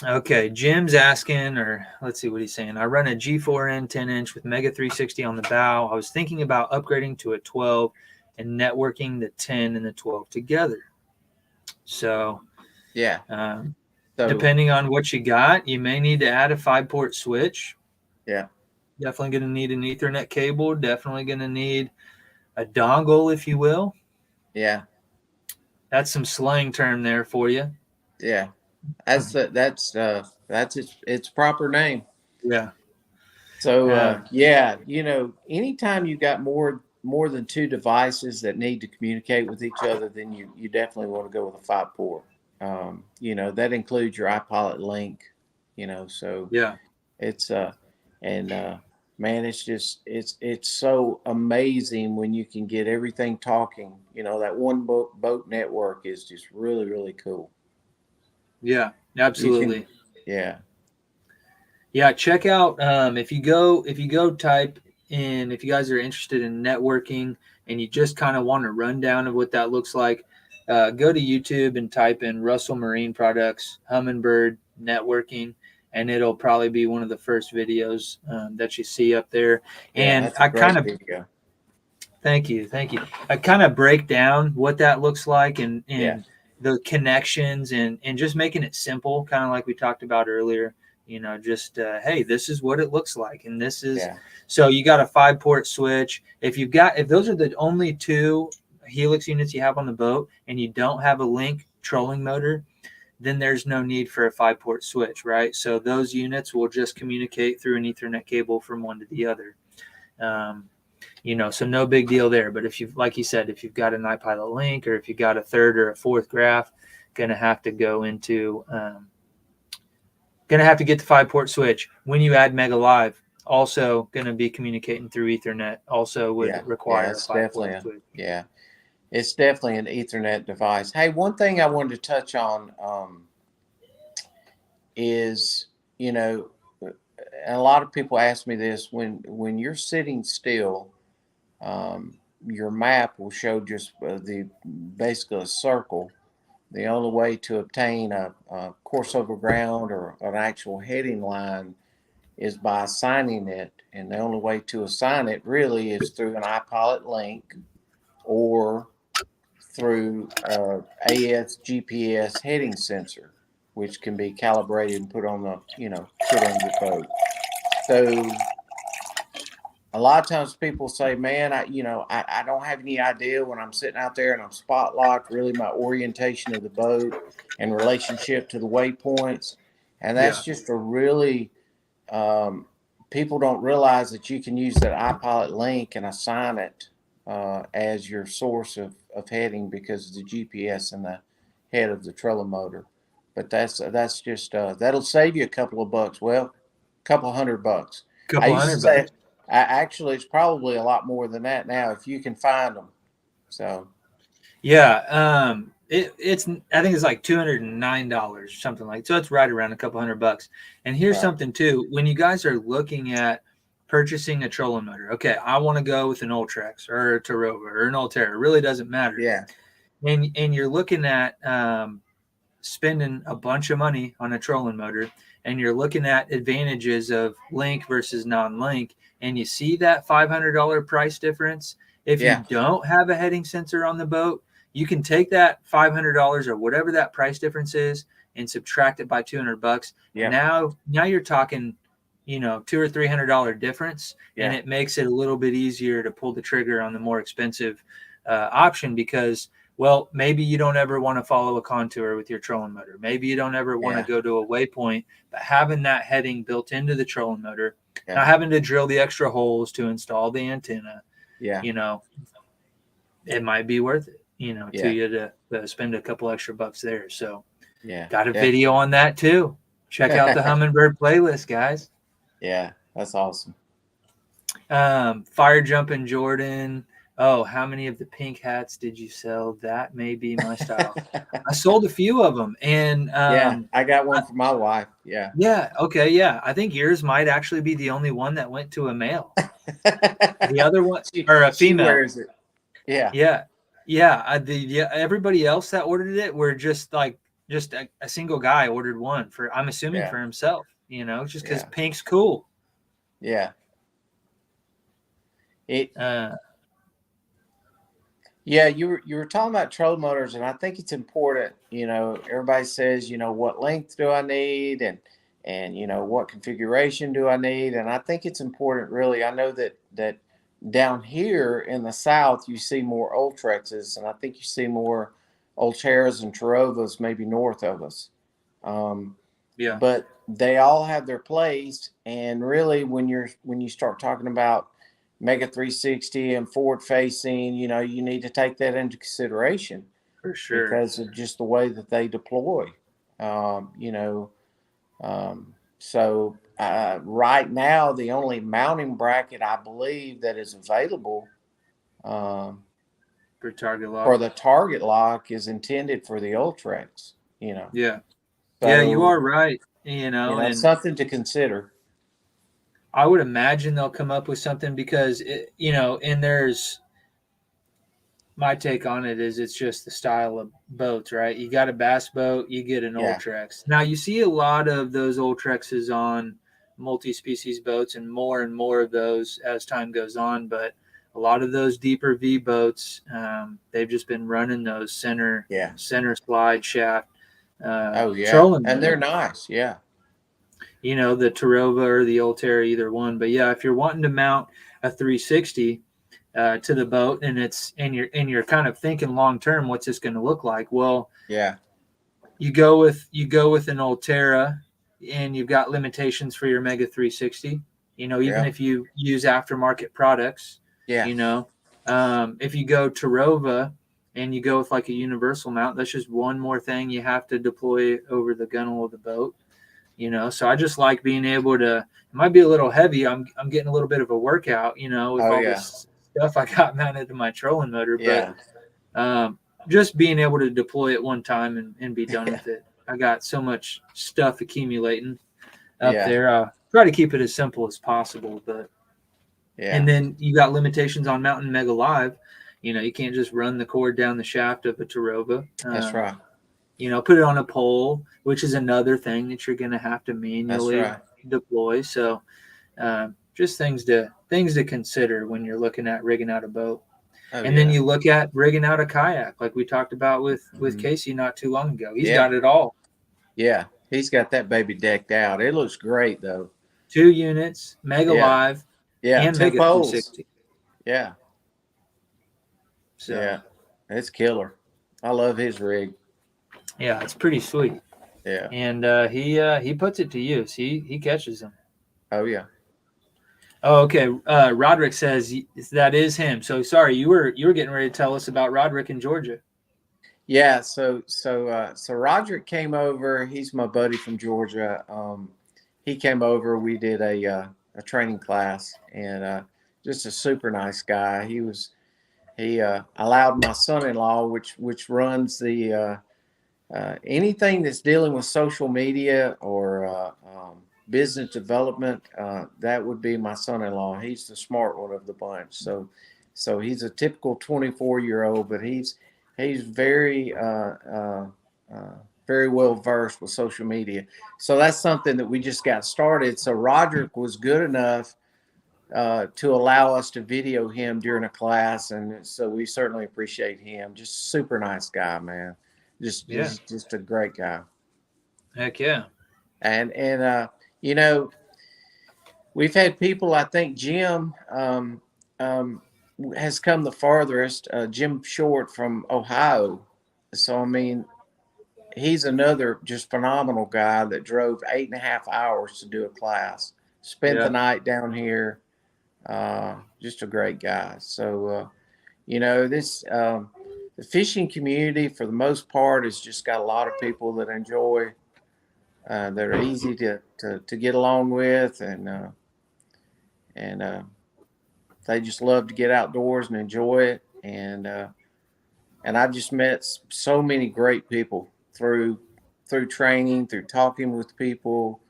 Okay, Jim's asking, or let's see what he's saying. I run a G4N 10-inch with Mega 360 on the bow. I was thinking about upgrading to a 12 and networking the 10 and the 12 together. So, Yeah. um, So depending on what you got, you may need to add a 5-port switch. yeah, Definitely going to need an Ethernet cable. Definitely going to need a dongle, if you will. yeah, That's some slang term there for you. yeah. That's its proper name. Yeah. So Um, yeah, anytime you got more than two devices that need to communicate with each other, then you definitely want to go with a 5 port. That includes your iPilot link. So yeah. it's and man, it's so amazing when you can get everything talking. That one boat network is just really really cool. Yeah. You can, Absolutely. yeah, Yeah, check out if you go type in, if you guys are interested in networking and you just kind of want a rundown of what that looks like, go to YouTube and type in Russell Marine Products Humminbird networking, and it'll probably be one of the first videos that you see up there. yeah. And That's a I kind great of video. thank you, thank you. I kind of break down what that looks like and Yeah, the connections and just making it simple, kind of like we talked about earlier. Just hey, this is what it looks like, and this is yeah, so you got a 5-port switch. If those are the only two Helix units you have on the boat, and you don't have a Link trolling motor, then there's no need for a 5-port switch, right? So those units will just communicate through an Ethernet cable from one to the other. Um, so no big deal there. But if you've, like you said, if you've got an iPilot Link, or if you got a third or a fourth graph, gonna have to get the 5-port switch. When you add Mega Live, also gonna be communicating through Ethernet. Also would yeah. require a It's 5-port definitely switch. yeah. It's definitely an Ethernet device. Hey, one thing I wanted to touch on is, and a lot of people ask me this, when you're sitting still, your map will show just the basically a circle. The only way to obtain a course over ground or an actual heading line is by assigning it, and the only way to assign it really is through an iPilot link or through AS GPS heading sensor, which can be calibrated and put on your boat. So a lot of times people say, man, I don't have any idea when I'm sitting out there and I'm spot locked, really my orientation of the boat and relationship to the waypoints. And Yeah. that's just a really, people don't realize that you can use that iPilot link and assign it as your source of heading because of the GPS in the head of the trolling motor. But that's just, that'll save you a couple of bucks. Well, a couple $100. I Couple used to hundred say, bucks. actually, it's probably a lot more than that now if you can find them. So Yeah. It's I think it's like $209, something like so. It's right around a couple $100. And here's right, something too: when you guys are looking at purchasing a trolling motor, okay, I want to go with an Ultrex or a Tarova or an Ulterra. It really doesn't matter. yeah, And you're looking at spending a bunch of money on a trolling motor, and you're looking at advantages of link versus non-link, and you see that $500 price difference. If you yeah, don't have a heading sensor on the boat, you can take that $500 or whatever that price difference is and subtract it by $200, and yeah, now you're talking, $200 or $300 difference, and yeah, it makes it a little bit easier to pull the trigger on the more expensive option because, well, maybe you don't ever want to follow a contour with your trolling motor. Maybe you don't ever want to yeah, go to a waypoint, but having that heading built into the trolling motor, yeah, not having to drill the extra holes to install the antenna, yeah, you know, it might be worth it, to yeah, you to spend a couple extra bucks there. So yeah, got a video definitely. on that too. Check out the Humminbird playlist, guys. Yeah, that's awesome. Fire jumping Jordan. Oh, how many of the pink hats did you sell? That may be my style. I sold a few of them, and Yeah, I got one for my wife. Yeah. yeah, okay, yeah. I think yours might actually be the only one that went to a male. The other one or a She female. wears it. Yeah, Yeah, yeah. Everybody else that ordered it were just a single guy ordered one for. I'm assuming yeah, for himself. Just because yeah, pink's cool. yeah. It Uh, Yeah, you were talking about troll motors, and I think it's important. Everybody says, what length do I need, and what configuration do I need, and I think it's important. Really, I know that down here in the South, you see more Ultrexes, and I think you see more Ulteras and Tarovas, maybe north of us. Um, yeah, but they all have their place, and really, when you start talking about Mega 360 and forward facing, you need to take that into consideration for sure. because of just the way that they deploy. Um, you know, so right now, the only mounting bracket I believe that is available um, For target for lock. the target lock is intended for the Ultrex. You know, Yeah. Yeah, you so are right. And something to consider. I would imagine they'll come up with something because and there's my take on it is it's just the style of boats, right? You got a bass boat, you get an Yeah, Ultrex. Now you see a lot of those Ultrexes on multi-species boats and more of those as time goes on, but a lot of those deeper V boats, they've just been running those yeah. center slide shaft Oh yeah, trolling and they're motors. nice. Yeah, The Tarova or the Ulterra, either one. But yeah, if you're wanting to mount a 360 to the boat, and you're kind of thinking long term, what's this going to look like? Well, yeah, you go with an Ulterra, and you've got limitations for your Mega 360. Even yeah, if you use aftermarket products, yeah. you know, if you go Tarova and you go with like a universal mount, that's just one more thing you have to deploy over the gunnel of the boat. So I just like being able to. It might be a little heavy. I'm getting a little bit of a workout, with Oh all yeah, this stuff I got mounted to my trolling motor, but yeah, just being able to deploy it one time and be done with it. I got so much stuff accumulating up yeah, there. Try to keep it as simple as possible, but yeah. and then you got limitations on mountain Mega Live. You can't just run the cord down the shaft of a Tarova. That's right. Put it on a pole, which is another thing that you're going to have to That's manually right. deploy. So, just things to consider when you're looking at rigging out a boat. Oh And then yeah. you look at rigging out a kayak, like we talked about with Mhm. Casey not too long ago. He's Yeah, got it all. yeah. He's got that baby decked out. It looks great though. 2 units, Mega Yeah, Live. Yeah, and two Mega poles. 360. Yeah, So yeah, it's killer. I love his rig. yeah, it's pretty sweet. Yeah. And he puts it to use. He catches them. Oh yeah. Oh, okay. Roderick says that is him. So sorry, you were getting ready to tell us about Roderick in Georgia. Yeah, so Roderick came over. He's my buddy from Georgia. He came over. We did a training class, and just a super nice guy. He allowed my son-in-law, which runs the anything that's dealing with social media or business development. That would be my son-in-law. He's the smart one of the bunch. So he's a typical 24-year-old, but he's very well versed with social media. So that's something that we just got started. So Roderick was good enough to allow us to video him during a class, and so we certainly appreciate him. Just super nice guy, man. Just Yeah. just just a great guy. Heck yeah. And you know, we've had people. I think Jim um, has come the farthest. Jim Short from Ohio. So I mean, he's another just phenomenal guy that drove 8.5 hours to do a class. Spent the Yeah. night down here. Just a great guy. So you know, this the fishing community for the most part has just got a lot of people that enjoy, that are easy to get along with, and they just love to get outdoors and enjoy it. And I've just met so many great people through training, through talking with people,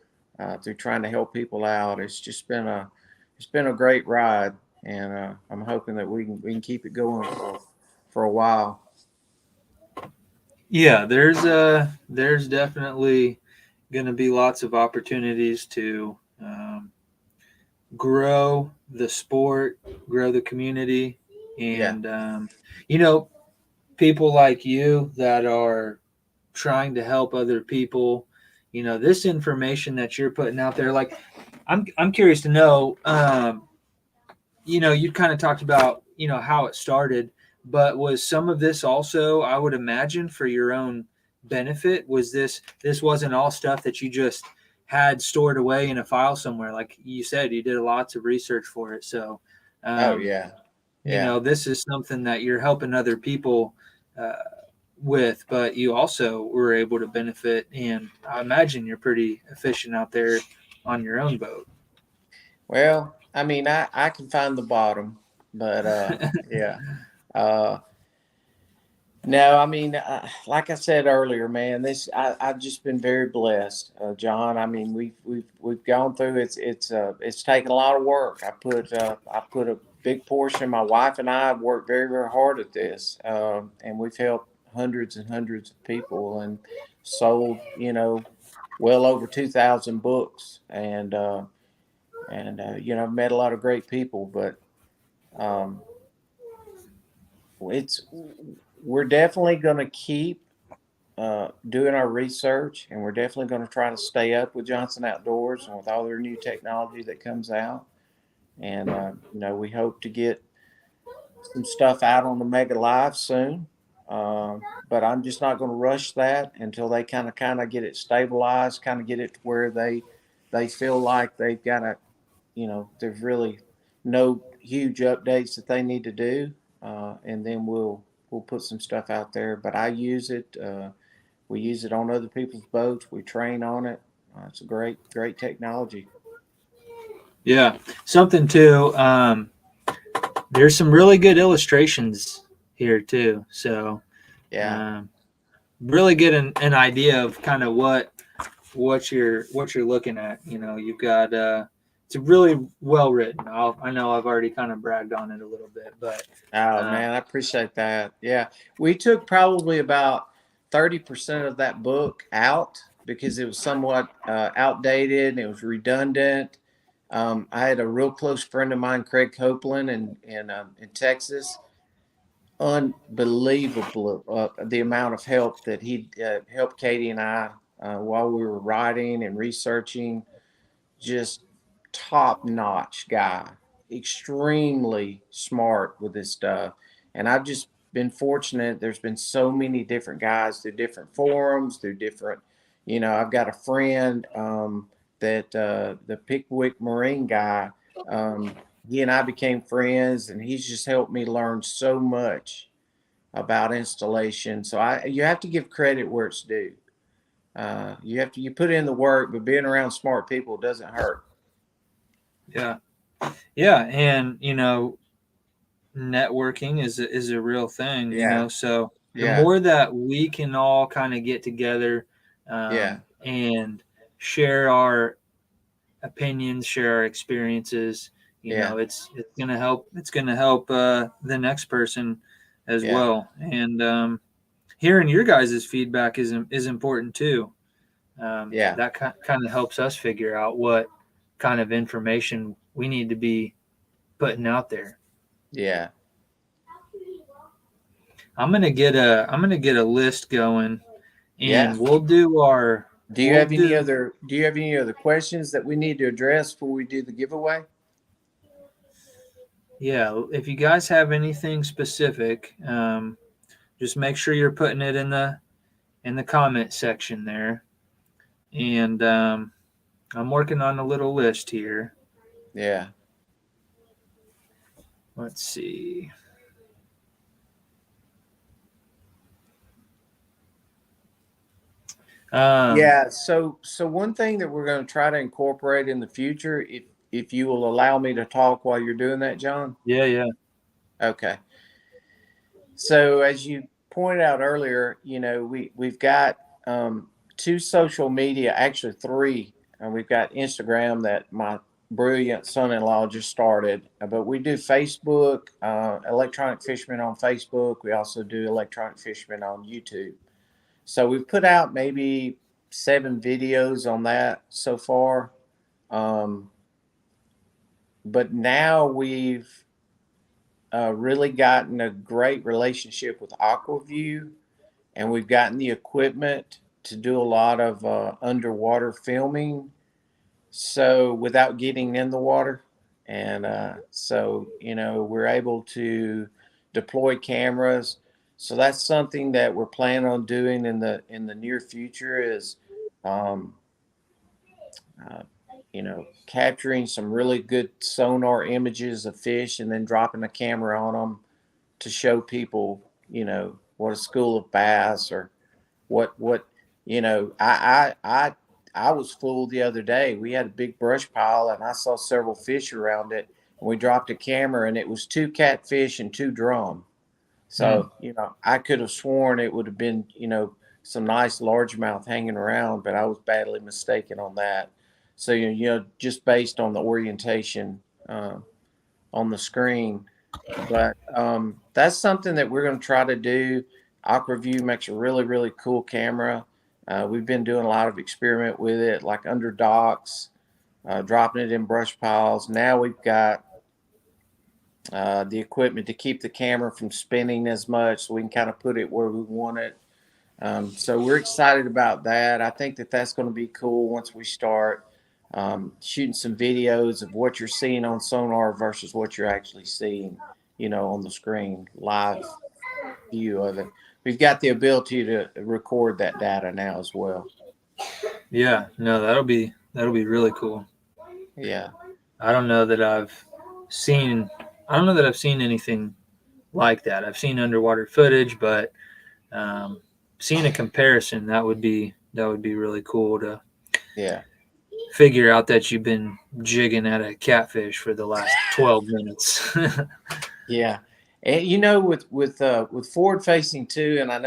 through trying to help people out. It's been a great ride, and I'm hoping that we can keep it going for a while. Yeah, there's definitely going to be lots of opportunities to grow the sport, grow the community, Yeah. and you know, people like you that are trying to help other people. You know, this information that you're putting out there, like I'm curious to know. You know, you kind of talked about how it started, but was some of this also, I would imagine, for your own benefit? Was this wasn't all stuff that you just had stored away in a file somewhere? Like you said, you did lots of research for it. So Oh um, yeah. Yeah. this is something that you're helping other people uh, with, but you also were able to benefit, and I imagine you're pretty efficient out there on your own boat. Well, I mean, I can find the bottom, but yeah. Uh, no, I mean, like I said earlier, man, I've just been very blessed, John. I mean, we've gone through. It's taken a lot of work. I put a big portion. My wife and I have worked very very hard at this, and we've helped hundreds and hundreds of people and sold, well over 2,000 books, and I've met a lot of great people, but um, it's we're definitely going to keep doing our research, and we're definitely going to try to stay up with Johnson Outdoors and with all their new technology that comes out. And we hope to get some stuff out on the Mega Live soon. But I'm just not going to rush that until they kind of get it stabilized, kind of get it to where they feel like they've got to, there's really no huge updates that they need to do, and then we'll put some stuff out there. But I use it. We use it on other people's boats. We train on it. It's a great technology. Yeah, something too. There's some really good illustrations here too, so Yeah. um, really get an idea of kind of what you're looking at. You know, you've got it's really well written. I know I've already kind of bragged on it a little bit, but Oh um, man, I appreciate that. Yeah, we took probably about 30% of that book out because it was somewhat outdated and it was redundant. I had a real close friend of mine, Craig Copeland, in Texas. Unbelievable, the amount of help that he helped Katie and I while we were writing and researching. Just top notch guy. extremely smart with this stuff. And I've just been fortunate. There's been so many different guys through different forums, through different, I've got a friend that the Pickwick Marine guy, he and I became friends, and he's just helped me learn so much about installation. So you have to give credit where it's due. You put in the work, but being around smart people doesn't hurt. Yeah. Yeah. And, networking is a real thing, Yeah, so the yeah, more that we can all kind of get together yeah, and share our opinions, share our experiences, yeah, it's gonna help. It's gonna help the next person as yeah, well. And hearing your guys' feedback is important too. yeah, That kind of helps us figure out what kind of information we need to be putting out there. yeah, I'm gonna get a list going, yeah. and we'll do Do you have any other questions that we need to address before we do the giveaway? yeah. If you guys have anything specific, just make sure you're putting it in the comment section there. And I'm working on a little list here. Yeah. Let's see. Um, Yeah, so one thing that we're going to try to incorporate in the future, if you will allow me to talk while you're doing that, John. yeah, yeah, Okay. So as you pointed out earlier, we've got two social media, actually three. We've got Instagram that my brilliant son-in-law just started, but we do Facebook, Electronic Fisherman on Facebook. We also do Electronic Fisherman on YouTube. So we've put out maybe 7 videos on that so far. Um, but now we've really gotten a great relationship with Aquaview, and we've gotten the equipment to do a lot of underwater filming. So without getting in the water, and so we're able to deploy cameras. So that's something that we're planning on doing in the near future is, um, uh, capturing some really good sonar images of fish and then dropping a camera on them to show people, what a school of bass or what I was fooled the other day. We had a big brush pile and I saw several fish around it, and we dropped a camera and it was 2 catfish and 2 drum. mm, So, I could have sworn it would have been, some nice largemouth hanging around, but I was badly mistaken on that. So, just based on the orientation uh, on the screen. But that's something that we're going to try to do. AquaView makes a really, really cool camera. We've been doing a lot of experiment with it, like under docks, dropping it in brush piles. Now we've got the equipment to keep the camera from spinning as much, so we can kind of put it where we want it. So we're excited about that. I think that that's going to be cool once we start shooting some videos of what you're seeing on sonar versus what you're actually seeing, on the screen, live view of it. We've got the ability to record that data now as well. yeah. No, that'll be really cool. Yeah, I don't know that I've seen. I don't know that I've seen anything like that. I've seen underwater footage, but um, seeing a comparison that would be really cool to yeah, figure out that you've been jigging at a catfish for the last 12 minutes. yeah. And with forward facing too, and I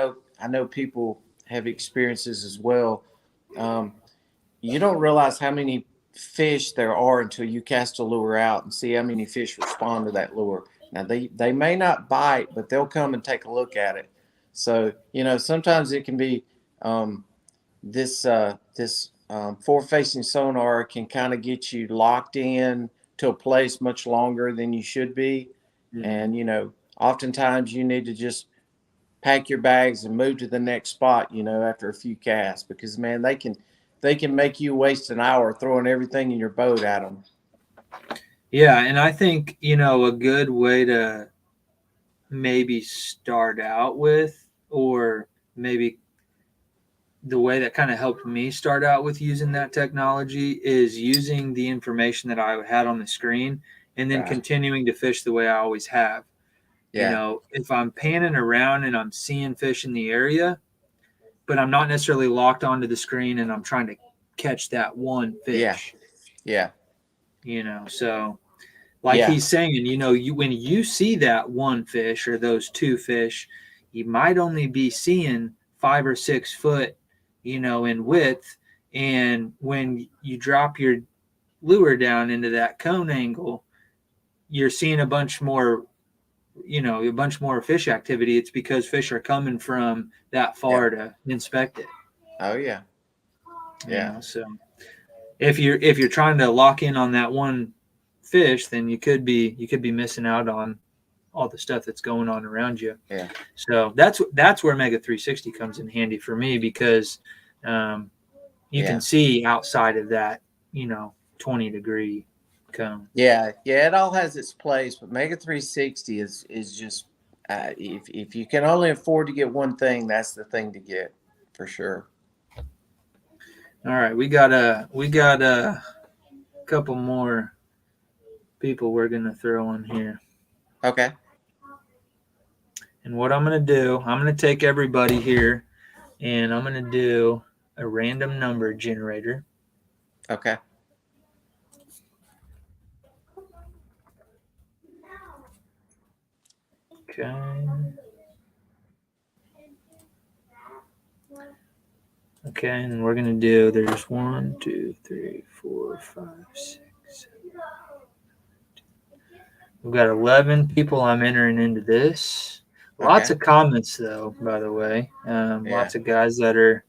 know people have experiences as well. Um, you don't realize how many fish there are until you cast a lure out and see how many fish respond to that lure. Now they may not bite, but they'll come and take a look at it. So sometimes it can be this forward facing sonar can kind of get you locked in to a place much longer than you should be, Mm. and oftentimes you need to just pack your bags and move to the next spot, after a few casts, because man, they can make you waste an hour throwing everything in your boat at them. Yeah, and I think, a good way to maybe start out with, or maybe the way that kind of helped me start out with using that technology, is using the information that I had on the screen and then Right. continuing to fish the way I always have. Yeah. If I'm panning around and I'm seeing fish in the area, but I'm not necessarily locked onto the screen and I'm trying to catch that one Yeah. fish, Yeah. so like Yeah. he's saying, when you see that one fish or those two fish, you might only be seeing 5 or 6 foot, in width. And when you drop your lure down into that cone angle, you're seeing a bunch more fish activity. It's because fish are coming from that Yeah. far to inspect it. Oh yeah. Yeah. So if you're trying to lock in on that one fish, then you could be missing out on all the stuff that's going on around you. Yeah. So that's where Mega 360 comes in handy for me, because you Yeah. can see outside of that 20-degree cone. Yeah. Yeah. It all has its place, but Mega 360 is just if you can only afford to get one thing, that's the thing to get for sure. All right, we got a couple more people we're gonna throw on here. Okay. And what I'm going to do, I'm going to take everybody here and I'm going to do a random number generator. Okay. Okay. Okay, and we're going to do, there's 1, 2, 3, 4, 5, 6, 7. We've got 11 people I'm entering into this. Lots Okay. of comments, though, by the way. Yeah. Lots of guys that are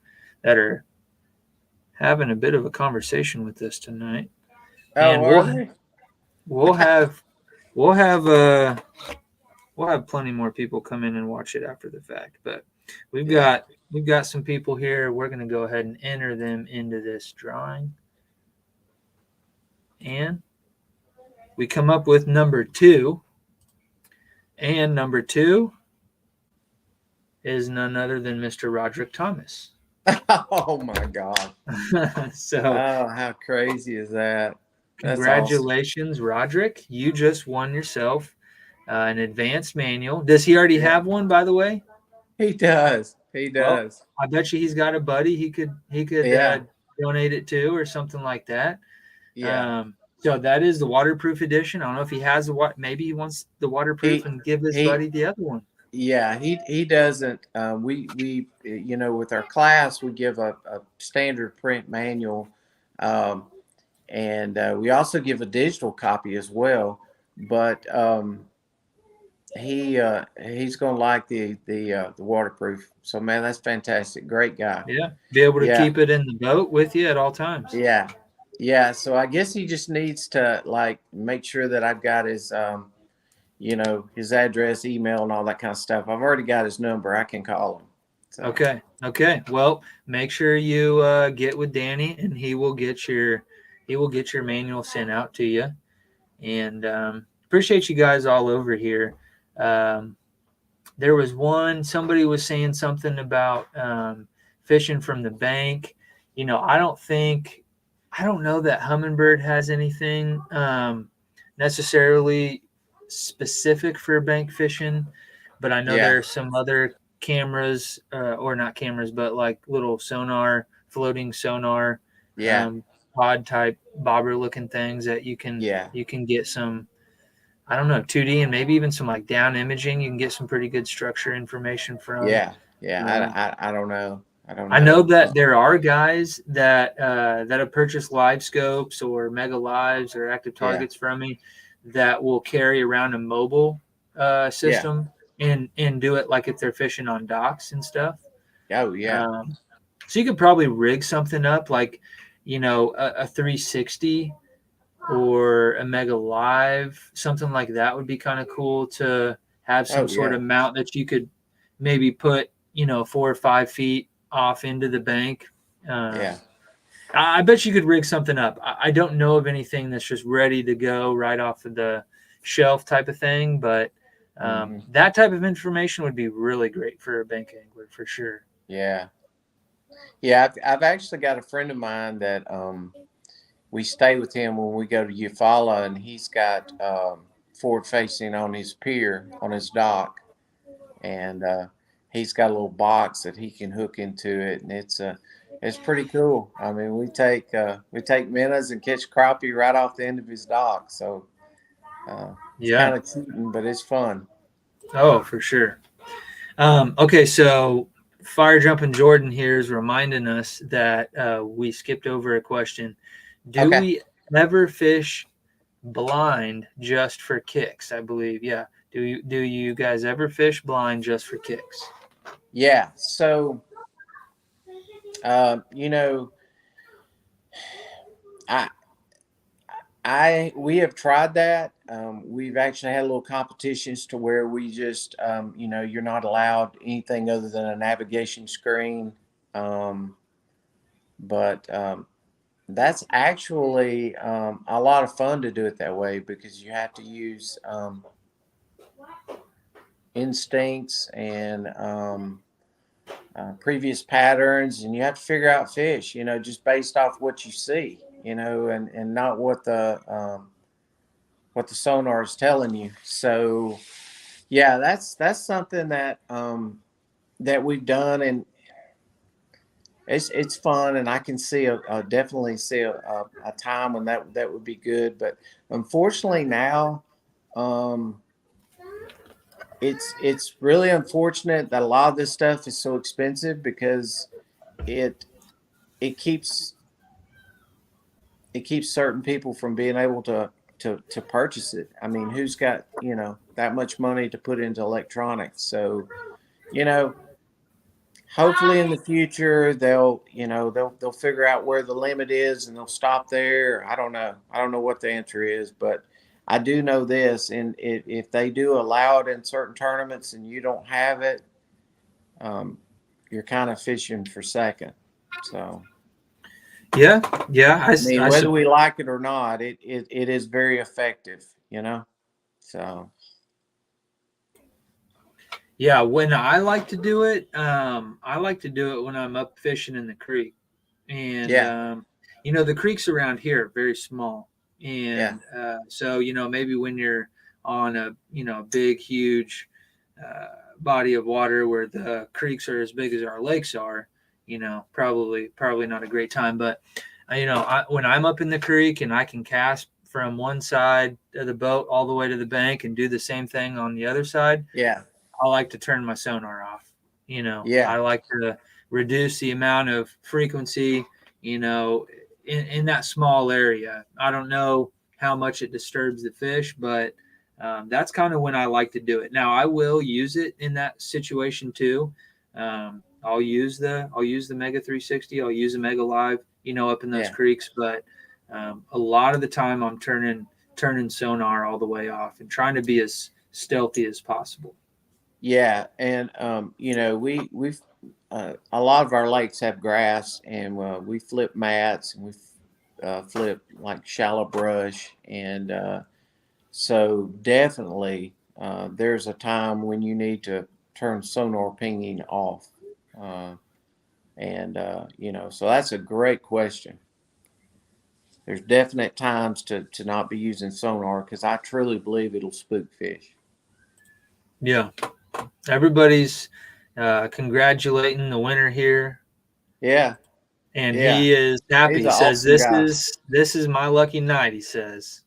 having a bit of a conversation with us tonight. Oh, And are they? we'll have we'll have uh we'll have plenty more people come in and watch it after the fact. But we've Yeah. got we've got some people here. We're going to go ahead and enter them into this drawing. And we come up with number 2. And number 2 is none other than Mr. Roderick Thomas. Oh my God. So Oh, how crazy is that? That's awesome. congratulations, Roderick. You just won yourself an advanced manual. Does he already Yeah. have one, by the way? He does. He Well, does. I bet you he's got a buddy he could Yeah. donate it to, or something like that. Yeah. So that is the waterproof edition. I don't know if he has maybe he wants the waterproof He and give his he buddy the other one. yeah, he doesn't we with our class we give a standard print manual, um and we also give a digital copy as well, but he's gonna like the waterproof. So man, that's fantastic. Great guy. Yeah, be able to Yeah. keep it in the boat with you at all times. Yeah. Yeah. So I guess he just needs to like make sure that I've got his his address, email, and all that kind of stuff. I've already got his number. I can call him. So Okay. Well, make sure you get with Danny, and he will get your manual sent out to you. And appreciate you guys all over here. There was somebody was saying something about fishing from the bank. I don't know that Humminbird has anything necessarily specific for bank fishing, but I know yeah. there are some other cameras, or not cameras, but like little floating sonar, Yeah. pod type bobber looking things that you can Yeah. get some, I don't know, 2D and maybe even some like down imaging. You can get some pretty good structure information from. Yeah. Yeah. I don't know. I don't I know know. that there are guys that have purchased live scopes or mega lives or active Yeah. targets from me that will carry around a mobile system and do it like if they're fishing on docks and stuff. Oh yeah. So you could probably rig something up like, a 360 or a mega live, something like that would be kind of cool to have some Oh sort yeah. of mount that you could maybe put 4 or 5 feet off into the bank. Yeah. I bet you could rig something up. I don't know of anything that's just ready to go right off of the shelf type of thing, but Hmm. that type of information would be really great for a bank angler for sure. Yeah, yeah. I've actually got a friend of mine that we stay with him when we go to Eufaula, and he's got forward facing on his pier on his dock, and he's got a little box that he can hook into it, and it's pretty cool. I mean, we take minnows and catch crappie right off the end of his dock, so it's Yeah. kind of cheating, but it's fun. Oh, for sure. Okay, so Fire Jumping Jordan here is reminding us that we skipped over a question. Do Okay, we ever fish blind just for kicks? I believe, yeah. Do you guys ever fish blind just for kicks? yeah. So you know, I we have tried that. We've actually had little competitions to where we just, you're not allowed anything other than a navigation screen. Um, but that's actually a lot of fun to do it that way because you have to use instincts and previous patterns, and you have to figure out fish, just based off what you see, and not what the sonar is telling you. So yeah, that's something that we've done, and it's fun, and I can see definitely see a time when that would be good. But unfortunately now, um, it's really unfortunate that a lot of this stuff is so expensive because it it keeps it keeps certain people from being able to purchase it. I mean, who's got that much money to put into electronics? So you know, hopefully in the future they'll figure out where the limit is and they'll stop there. I don't know what the answer is, but I do know this, and if they do allow it in certain tournaments and you don't have it, um, you're kind of fishing for second. So Yeah, yeah. I mean, whether we like it or not, it is very effective. So Yeah, when I like to do it, I like to do it when I'm up fishing in the creek. And yeah, the creeks around here are very small, yeah, and so maybe when you're on a big huge body of water where the creeks are as big as our lakes are, probably not a great time. But when I'm up in the creek and I can cast from one side of the boat all the way to the bank and do the same thing on the other side, yeah, I like to turn my sonar off. yeah, I like to reduce the amount of frequency, you know, in that small area. I don't know how much it disturbs the fish, but that's kind of when I like to do it. Now I will use it in that situation too. I'll use the Mega 360. I'll use a Mega Live, up in those yeah. creeks. But a lot of the time I'm turning sonar all the way off and trying to be as stealthy as possible. Yeah, and we've a lot of our lakes have grass, and we flip mats, and we flip like shallow brush, and so definitely there's a time when you need to turn sonar pinging off, uh, and so that's a great question. There's definite times to not be using sonar because I truly believe it'll spook fish. Yeah, everybody's congratulating the winner here, Yeah, and yeah, he is happy. he's He an says, awesome "This guy. is my lucky night." He says,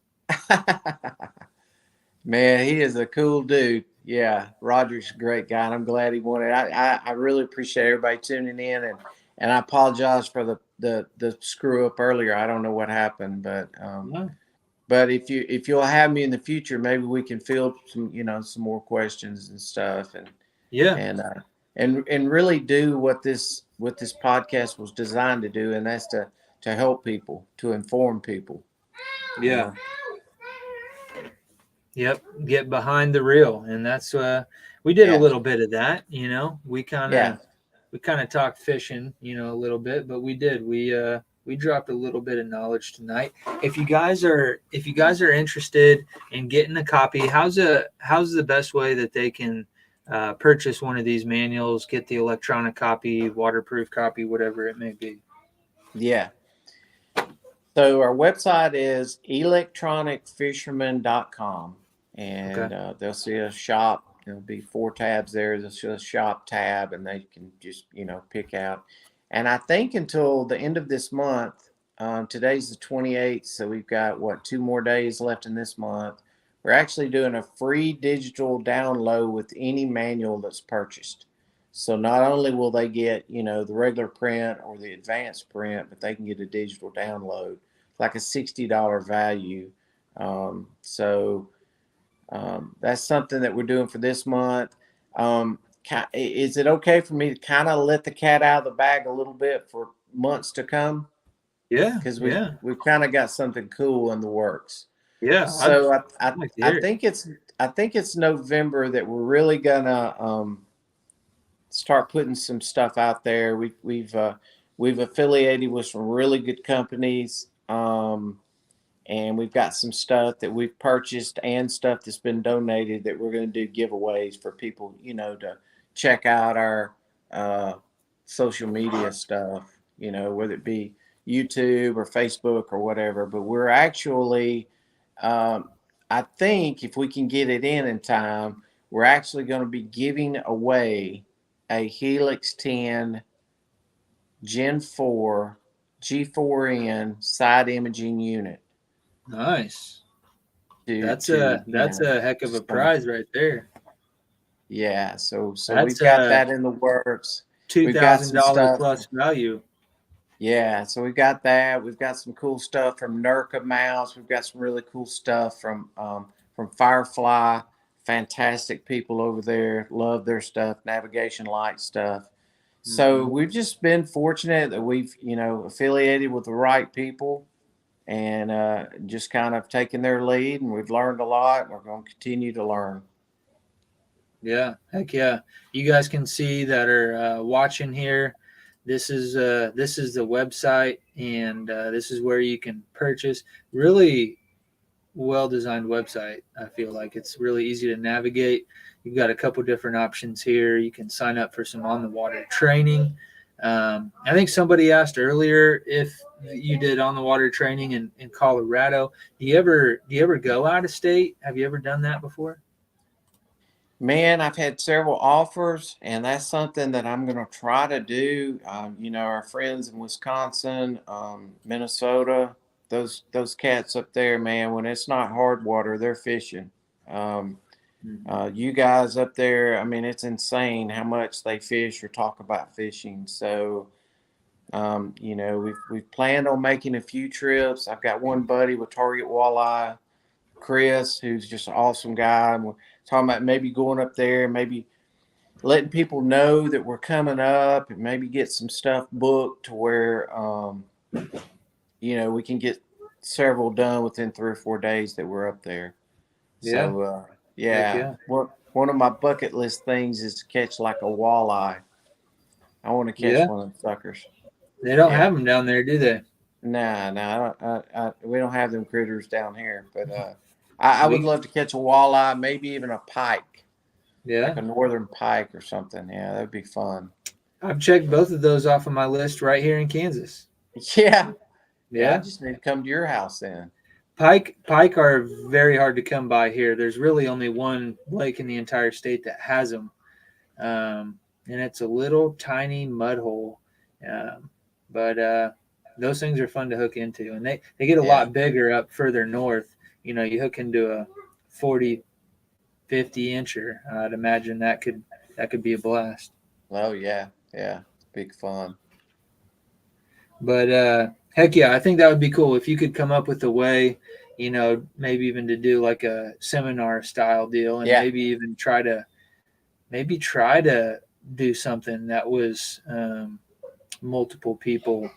Man, he is a cool dude. Yeah, Roger's a great guy, and I'm glad he won it. I really appreciate everybody tuning in, and I apologize for the screw up earlier. I don't know what happened, "No, but if you'll have me in the future, maybe we can field some more questions and stuff, yeah, and and really do what this podcast was designed to do, and that's to help people, to inform people. You yeah, know. yep." Get behind the reel, and that's we did a Yeah. little bit of that. We kind Yeah. of we kind of talked fishing, a little bit, but we we dropped a little bit of knowledge tonight. If you guys are interested in getting a copy, how's the best way that they can purchase one of these manuals, get the electronic copy, waterproof copy, whatever it may be? Yeah. So our website is electronicfisherman.com, Okay. and they'll see a shop. There'll be 4 tabs there. They'll see a shop tab, and they can just pick out. And I think until the end of this month, today's the 28th, so we've got 2 more days left in this month. We're actually doing a free digital download with any manual that's purchased. So not only will they get, the regular print or the advanced print, but they can get a digital download, like a $60 value. That's something that we're doing for this month. Is it okay for me to kind of let the cat out of the bag a little bit for months to come? Yeah. Because Yeah. we've kind of got something cool in the works. Yeah. So I'd like to I hear it. think it's November that we're really gonna start putting some stuff out there. We've affiliated with some really good companies, and we've got some stuff that we've purchased and stuff that's been donated that we're going to do giveaways for people, to check out our social media stuff, whether it be YouTube or Facebook or whatever. But we're actually, I think if we can get it in time, we're actually going to be giving away a Helix 10 Gen 4 G4N side imaging unit. Nice. That's To a heck of a some, prize right there. yeah. So we've That's got that in the works. We've got some $2,000 stuff. plus value. Yeah, so we've got that. We've got some cool stuff from NERCA Mouse. We've got some really cool stuff from Firefly. Fantastic people over there. Love their stuff. Navigation light stuff. So we've just been fortunate that we've affiliated with the right people, and just kind of taken their lead, and we've learned a lot, and we're going to continue to learn. Yeah, heck yeah. You guys can see that are watching here. This is the website, and this is where you can purchase. Really well designed website. I feel like it's really easy to navigate. You've got a couple different options here. You can sign up for some on the water training. I think somebody asked earlier if you did on the water training in Colorado. Do you ever go out of state? Have you ever done that before? Man, I've had several offers, and that's something that I'm going to try to do. Our friends in Wisconsin, Minnesota, those cats up there, man, when it's not hard water, they're fishing. You guys up there, I mean, it's insane how much they fish or talk about fishing. So, we've planned on making a few trips. I've got one buddy with Target Walleye, Chris, who's just an awesome guy. And we're talking about maybe going up there, maybe letting people know that we're coming up, and maybe get some stuff booked to where, we can get several done within 3 or 4 days that we're up there. Yeah. So, Heck yeah. one of my bucket list things is to catch like a walleye. I want to catch Yeah. one of them suckers. They don't Yeah. have them down there, do they? Nah, we don't have them critters down here. But I would love to catch a walleye, maybe even a pike, Yeah. like a northern pike or something. Yeah, that'd be fun. I've checked both of those off of my list right here in Kansas. Yeah. Yeah. I just need to come to your house then. Pike are very hard to come by here. There's really only one lake in the entire state that has them, and it's a little tiny mud hole. But those things are fun to hook into, and they get a lot bigger up further north. You hook into a 40, 50 incher. I'd imagine that could be a blast. Oh yeah, big fun. But heck yeah, I think that would be cool if you could come up with a way, maybe even to do like a seminar style deal, and maybe even try to do something that was multiple people.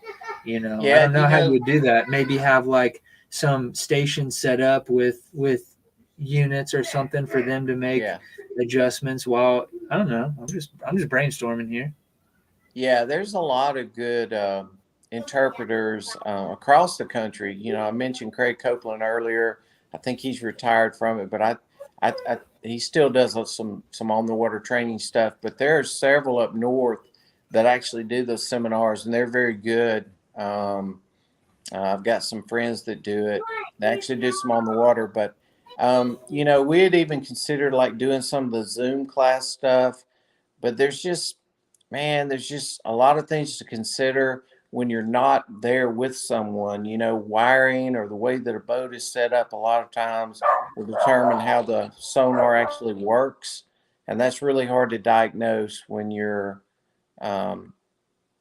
I don't know how you would do that. Maybe have like some station set up with units or something for them to make adjustments while, I don't know. I'm just brainstorming here. Yeah, there's a lot of good interpreters across the country. You know, I mentioned Craig Copeland earlier. I think he's retired from it, but he still does some on the water training stuff. But there are several up north that actually do those seminars, and they're very good. I've got some friends that do it. They actually do some on the water, but you know, we had even considered like doing some of the Zoom class stuff, but there's just a lot of things to consider when you're not there with someone. You know, wiring or the way that a boat is set up a lot of times will determine how the sonar actually works, and that's really hard to diagnose when you're, um,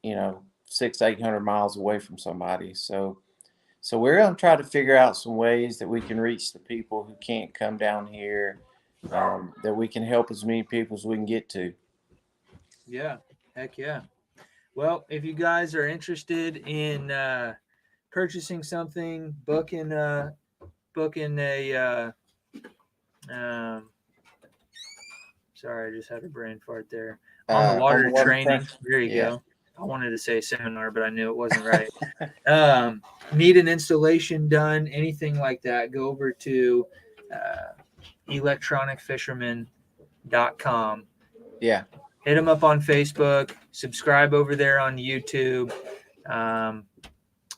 you know, 600-800 miles away from somebody. So we're going to try to figure out some ways that we can reach the people who can't come down here, that we can help as many people as we can get to. Yeah, heck yeah. Well, if you guys are interested in purchasing something, booking a sorry, I just had a brain fart there. On the water training. There you go. I wanted to say seminar, but I knew it wasn't right. Need an installation done, anything like that, go over to electronicfisherman.com. Yeah. Hit them up on Facebook, subscribe over there on YouTube. I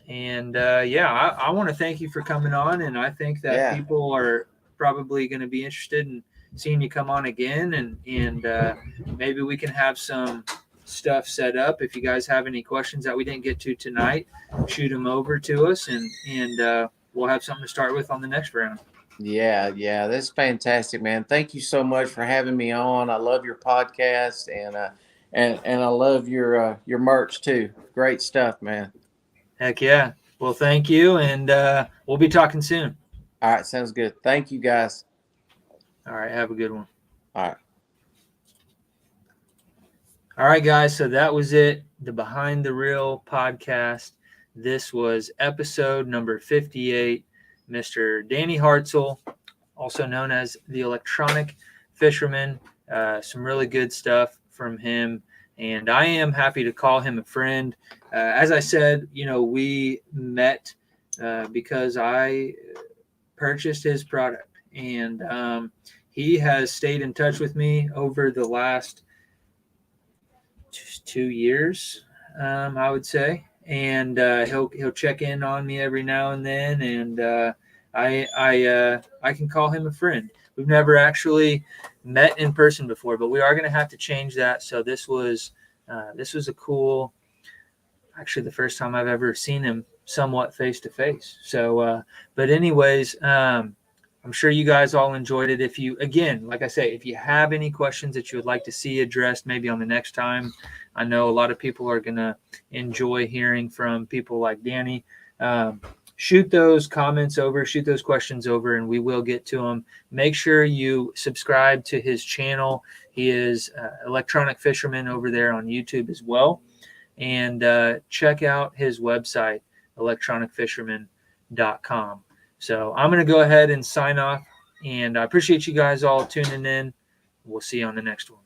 want to thank you for coming on, and I think that people are probably going to be interested in seeing you come on again, and maybe we can have some stuff set up. If you guys have any questions that we didn't get to tonight, shoot them over to us, and we'll have something to start with on the next round. Yeah, that's fantastic, man. Thank you so much for having me on. I love your podcast, and I love your merch too. Great stuff, man. Heck yeah. Well, thank you, and we'll be talking soon. All right, sounds good. Thank you, guys. All right, have a good one. All right. All right, guys. So that was it. The Behind the Reel podcast. This was episode number 58. Mr. Danny Hartsell, also known as the Electronic Fisherman. Some really good stuff from him, and I am happy to call him a friend. As I said, you know, we met because I purchased his product, and he has stayed in touch with me over the last 2 years, I would say. And he'll check in on me every now and then, and I can call him a friend. We've never actually met in person before, but we are going to have to change that. So this was a cool, actually the first time I've ever seen him somewhat face to face. So, but anyways, I'm sure you guys all enjoyed it. If you, again, like I say, if you have any questions that you would like to see addressed maybe on the next time, I know a lot of people are going to enjoy hearing from people like Danny. Shoot those comments over, shoot those questions over, and we will get to them. Make sure you subscribe to his channel. He is Electronic Fisherman over there on YouTube as well. And check out his website, electronicfisherman.com. So I'm going to go ahead and sign off, and I appreciate you guys all tuning in. We'll see you on the next one.